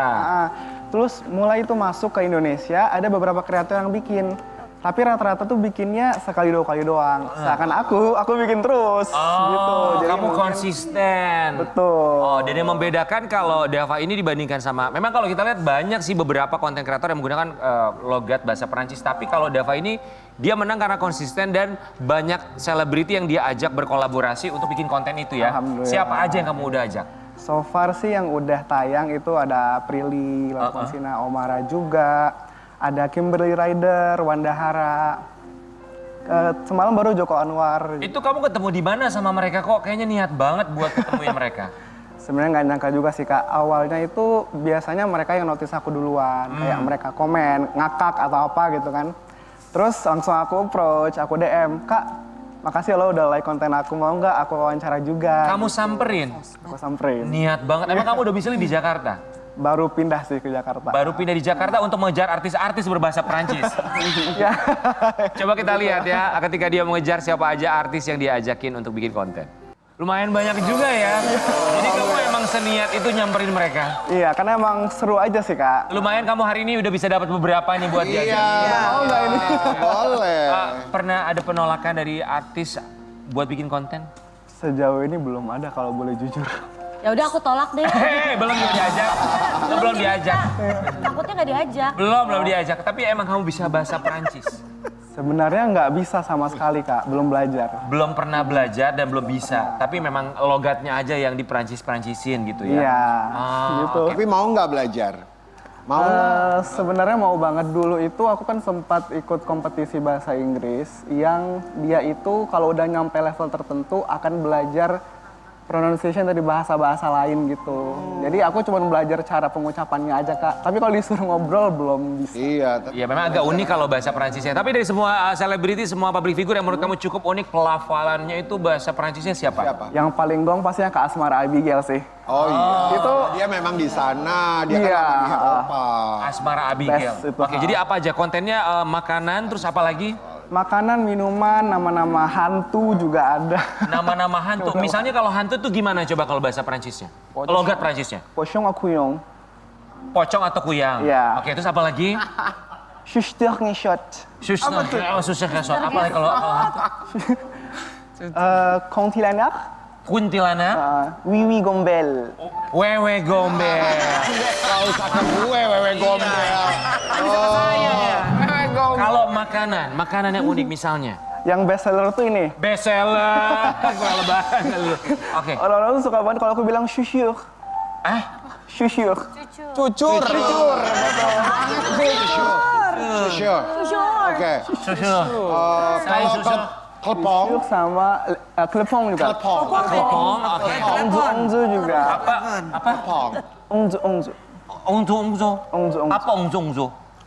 Terus mulai itu masuk ke Indonesia, ada beberapa kreator yang bikin. Tapi rata-rata tuh bikinnya sekali 2 kali doang. Seakan aku bikin terus gitu. Jadi Kamu mungkin- konsisten. Betul. Oh, dan yang membedakan kalau Dava ini dibandingkan sama, memang kalau kita lihat banyak sih beberapa konten kreator yang menggunakan logat bahasa Perancis. Tapi kalau Dava ini, dia menang karena konsisten dan banyak selebriti yang dia ajak berkolaborasi untuk bikin konten itu ya. Alhamdulillah. Siapa aja yang kamu udah ajak? So far sih yang udah tayang itu ada Prilly, Latvasina, Omara juga. Ada Kimberly Ryder, Wanda Hara. Semalam baru Joko Anwar. Itu kamu ketemu di mana sama mereka kok? Kayaknya niat banget buat ketemuin mereka. Sebenarnya nggak nyangka juga sih Kak. Awalnya itu biasanya mereka yang notice aku duluan. Kayak mereka komen, ngakak atau apa gitu kan. Terus langsung aku approach, aku DM. Kak, makasih lo udah like konten aku. Mau nggak aku wawancara juga? Kamu samperin? Aku samperin. Niat banget. Emang kamu udah bisa di Jakarta? Baru pindah sih ke Jakarta. Baru pindah di Jakarta untuk mengejar artis-artis berbahasa Perancis. Ya. Coba kita lihat ya, ketika dia mengejar siapa aja artis yang dia ajakin untuk bikin konten. Lumayan banyak juga ya. Jadi kamu emang seniat itu nyamperin mereka. Iya, karena emang seru aja sih Kak. Lumayan kamu hari ini udah bisa dapat beberapa nih buat dia. Iya. Mau nggak ini? Boleh. Pernah ada penolakan dari artis buat bikin konten? Sejauh ini belum ada kalau boleh jujur. Ya udah aku tolak deh. Belum diajak. Belum diajak. Takutnya nggak diajak. Belum diajak. Tapi emang kamu bisa bahasa Perancis? Sebenarnya nggak bisa sama sekali Kak, belum belajar. Belum pernah belajar dan belum bisa. Tapi memang logatnya aja yang di Perancis-Perancisin gitu ya? Iya, Ah, gitu. Tapi mau nggak belajar? Mau? Sebenarnya mau banget. Dulu itu aku kan sempat ikut kompetisi bahasa Inggris yang dia itu kalau udah nyampe level tertentu akan belajar pronunciation dari bahasa-bahasa lain gitu. Jadi aku cuma belajar cara pengucapannya aja Kak. Tapi kalau disuruh ngobrol belum bisa. Iya. Ya memang agak unik kalau bahasa Perancisnya. Tapi dari semua selebriti, semua public figure yang menurut kamu cukup unik, pelafalannya itu bahasa Perancisnya siapa? Siapa? Yang paling gong pastinya Kak Asmara Abigail sih. Oh iya. Itu Dia memang di sana, dia Iya. kan di Eropa. Asmara Abigail. Best itu, Oke, jadi apa aja kontennya? Makanan, terus apa lagi? makanan, minuman, nama-nama hantu juga ada. Nama-nama hantu. Misalnya kalau hantu tuh gimana coba kalau bahasa Perancisnya? Logat Perancisnya? Pochon akuyong. Pocong atau kuyang? Iya. Oke, terus apa lagi? Shushter ngeshot. Susah. Oh, susah kesot. Apa lagi kalau hantu? Kuntilanak. Kuntilanak? Wiwi gombel. Wewe gombel. Kau usahakan gue, wewe gombel. Kalau makanan yang unik misalnya. Yang best seller tuh ini. Best seller. Kurang lebaran kali lu. Oke. Orang-orang tuh suka banget kalau aku bilang shushur. Shushur. Cucur. Sure. Oke. Susu. Kalau susu. kelepong. Shushur sama klepong juga. Kelepong. Klepong. Oke. Ongzu juga. Apa? Kelepong. Ongzu. Ongzo. Ongzu. Apa ongzo?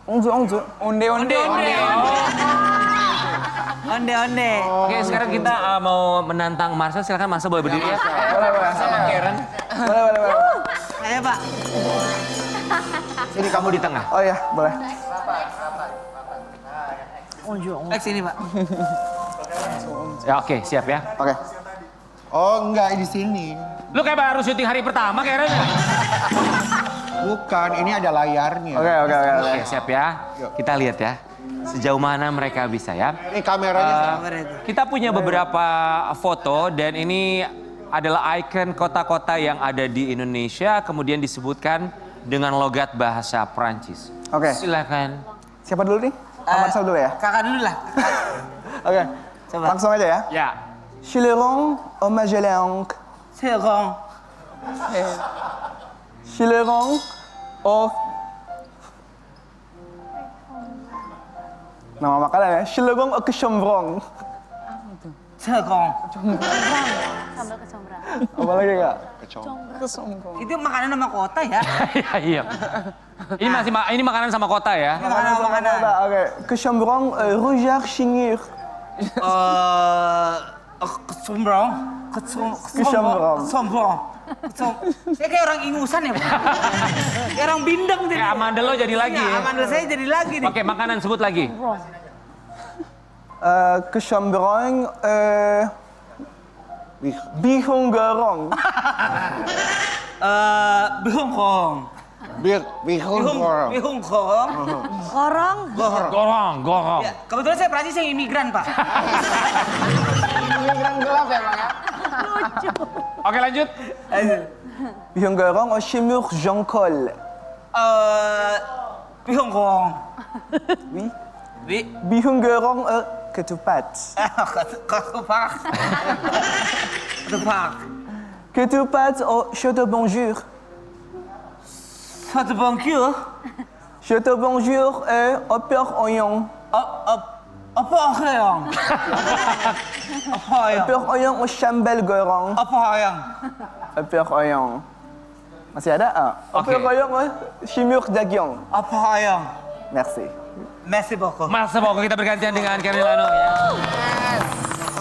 Ongzu. Onde. Onde. Oke, sekarang kita mau menantang Marcel. Silakan Marcel boleh berdiri ya. Boleh. Sama Karen. Boleh. Ayo Pak. Sini kamu di tengah. Oh iya, boleh. Back sini Pak. Ya oke, siap ya. Oke. Oh enggak, di sini. Lu kayak baru syuting hari pertama Karen ya? Bukan, ini ada layarnya. Oke. Oke, siap ya. Kita lihat ya. Sejauh mana mereka bisa ya. Ini kameranya. Kita punya beberapa foto dan ini adalah ikon kota-kota yang ada di Indonesia kemudian disebutkan dengan logat bahasa Prancis. Oke. Silakan. Siapa dulu nih? Marcel dulu ya? Kakak dulu lah. Oke. Coba. Langsung aja ya. Ya. Chileron au Magellan. Serong. Chileron au... Nama makanan ya. Chileron au kecombrang. Serong. Sambal kecombrang. Apa lagi Kak? Itu makanan nama kota ya? Iya. Ini makanan sama kota ya. Makanan. Oke. Kecombrang Roger Chingur. Sombong. Sombong. Saya kayak orang ingusan ya, Pak. Kayak orang bindeng jadi. Kayak amandel lo jadi lagi ya. Amandel saya jadi lagi nih. Oke, makanan sebut lagi. Kesamberong, bihung gorong. Bihung kong. Bihun gorong. Bihung kong. Korong. Gorong. Ya, kebetulan saya Prancis yang imigran, Pak. Imigran gelap ya, Bang ya? Oke, lanjut. Bihung gorong, chimur jongkol. Bihung kong. Oui. Bi. Bihung gorong, ketupat. Ketupat. Ketupat. Ketupat, choto bonjour. Satu bangkyu. Choto bonjour, opeur oignon. Apa yang? Apa yang? Opeur oignon, chambel gorong. Apa yang? Opeur oignon. Masih ada? Oke. Opeur oignon, chimur dagyong. Apa yang? Merci. Merci beaucoup. Mas, pokoknya kita bergantian dengan Kerilano ya.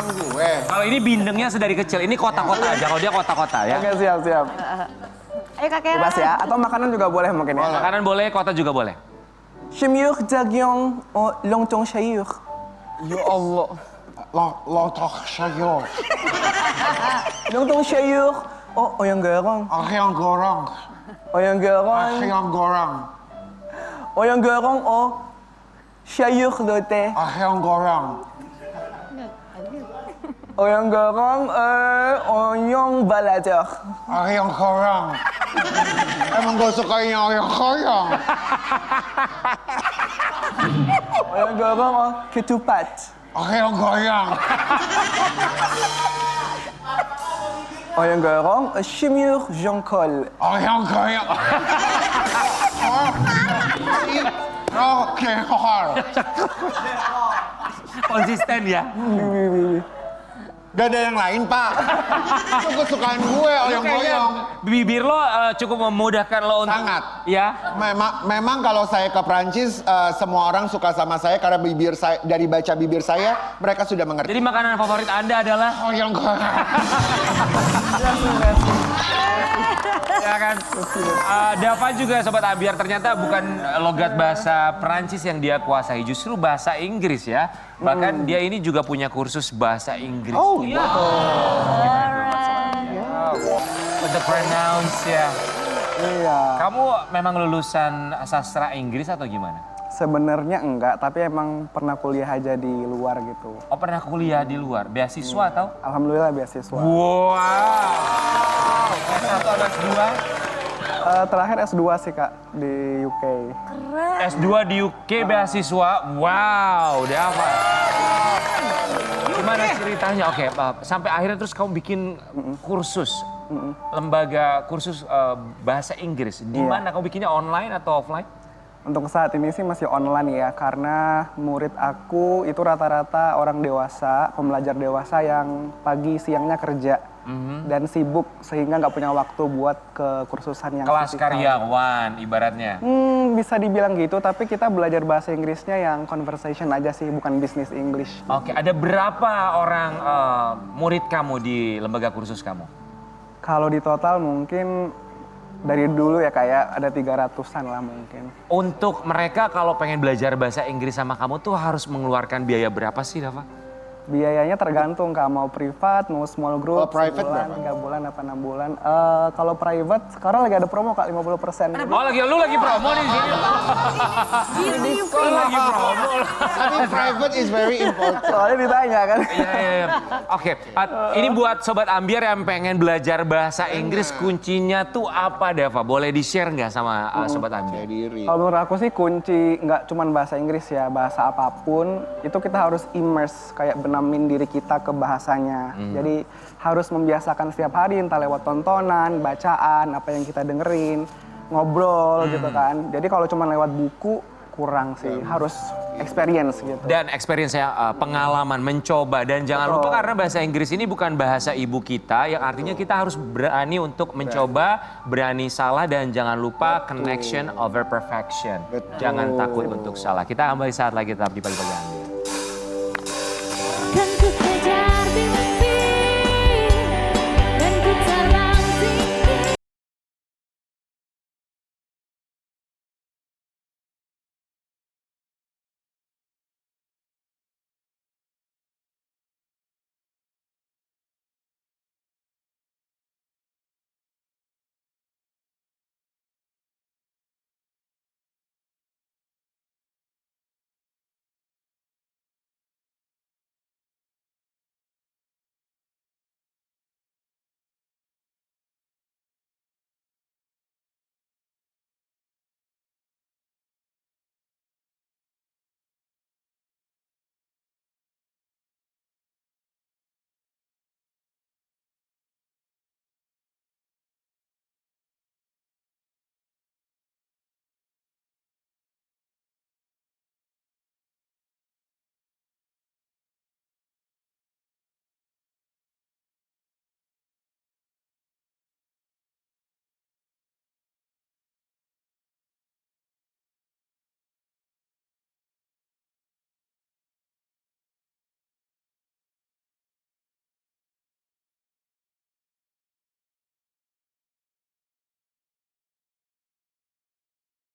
Gue. Kalau ini bindengnya sedari kecil, ini kota-kota aja. Kalau dia kota-kota ya. Oke, siap. Ayo Kak Kera. Bebas ya, atau makanan juga boleh mungkin ya. Makanan boleh, kota juga boleh. Chimur dagyong, longtong sayur. Ya Allah. Lontong sayur. Longtong sayur, oyong gorong. Ayam gorong. Oyong gorong. Ayam gorong. Oyong gorong, sayur lote. Ayam gorong. Oyong gorong, oyong balador. Ayam gorong. Emang gue sukanya ayam gorong. Oyong gorong, ketupat. Ayam gorong. Oyong gorong, chimur jongkol. Ayam gorong. Oke, Konsisten ya. Gak ada yang lain, Pak. Itu kesukaan gue, ayam gorong. Bibir lo cukup memudahkan lo untuk... Sangat. Ya. Memang kalau saya ke Prancis, semua orang suka sama saya karena bibir saya, dari baca bibir saya, mereka sudah mengerti. Jadi makanan favorit Anda adalah... Ayam gorong. Ya kan? Dava juga Sobat Ambiar ternyata bukan logat bahasa Perancis yang dia kuasai, justru bahasa Inggris ya. Bahkan dia ini juga punya kursus bahasa Inggris. Oh, iya. Untuk pronounce ya. Iya. Kamu memang lulusan sastra Inggris atau gimana? Sebenarnya enggak, tapi emang pernah kuliah aja di luar gitu. Oh pernah kuliah di luar, beasiswa atau? Alhamdulillah beasiswa. Wow. S1 atau S2? Terakhir S2 sih Kak, di UK. S2 di UK beasiswa, wow, udah apa? Gimana ceritanya? Oke, sampai akhirnya terus kamu bikin kursus, lembaga kursus bahasa Inggris. Di mana kamu bikinnya, online atau offline? Untuk saat ini sih masih online ya, karena murid aku itu rata-rata orang dewasa, pembelajar dewasa yang pagi siangnya kerja dan sibuk sehingga nggak punya waktu buat ke kursusan yang Kelas fisikal. karyawan ibaratnya. Bisa dibilang gitu, tapi kita belajar bahasa Inggrisnya yang conversation aja sih, bukan business English. Oke, ada berapa orang murid kamu di lembaga kursus kamu? Kalau di total mungkin dari dulu ya kayak ada 300-an lah mungkin. Untuk mereka kalau pengen belajar bahasa Inggris sama kamu tuh harus mengeluarkan biaya berapa sih, Dava? Biayanya tergantung Kak, mau privat, mau small group, Kalau private sebulan, berapa? 3 bulan, apa 6 bulan. Kalau private sekarang lagi ada promo Kak, 50%. Oh lu lagi promo di sini. Lu lagi promo. Tapi private is very important. Soalnya ditanya kan. Iya. Oke, ini buat Sobat Ambiar yang pengen belajar bahasa Inggris, kuncinya tuh apa, Dava? Boleh di-share nggak sama Sobat Ambiar? Diri. Kalau menurut aku sih kunci nggak cuma bahasa Inggris ya, bahasa apapun itu kita harus immerse, kayak benamin diri kita ke bahasanya. Jadi harus membiasakan setiap hari, entah lewat tontonan, bacaan, apa yang kita dengerin, ngobrol gitu kan. Jadi kalau cuma lewat buku kurang sih, harus experience gitu. Dan experience saya, pengalaman, mencoba. Dan jangan lupa karena bahasa Inggris ini bukan bahasa ibu kita, yang artinya kita harus berani untuk mencoba, berani salah, dan jangan lupa connection over perfection. Jangan takut untuk salah. Kita kembali saat lagi tetap di Pagi-Pagi Ambiar.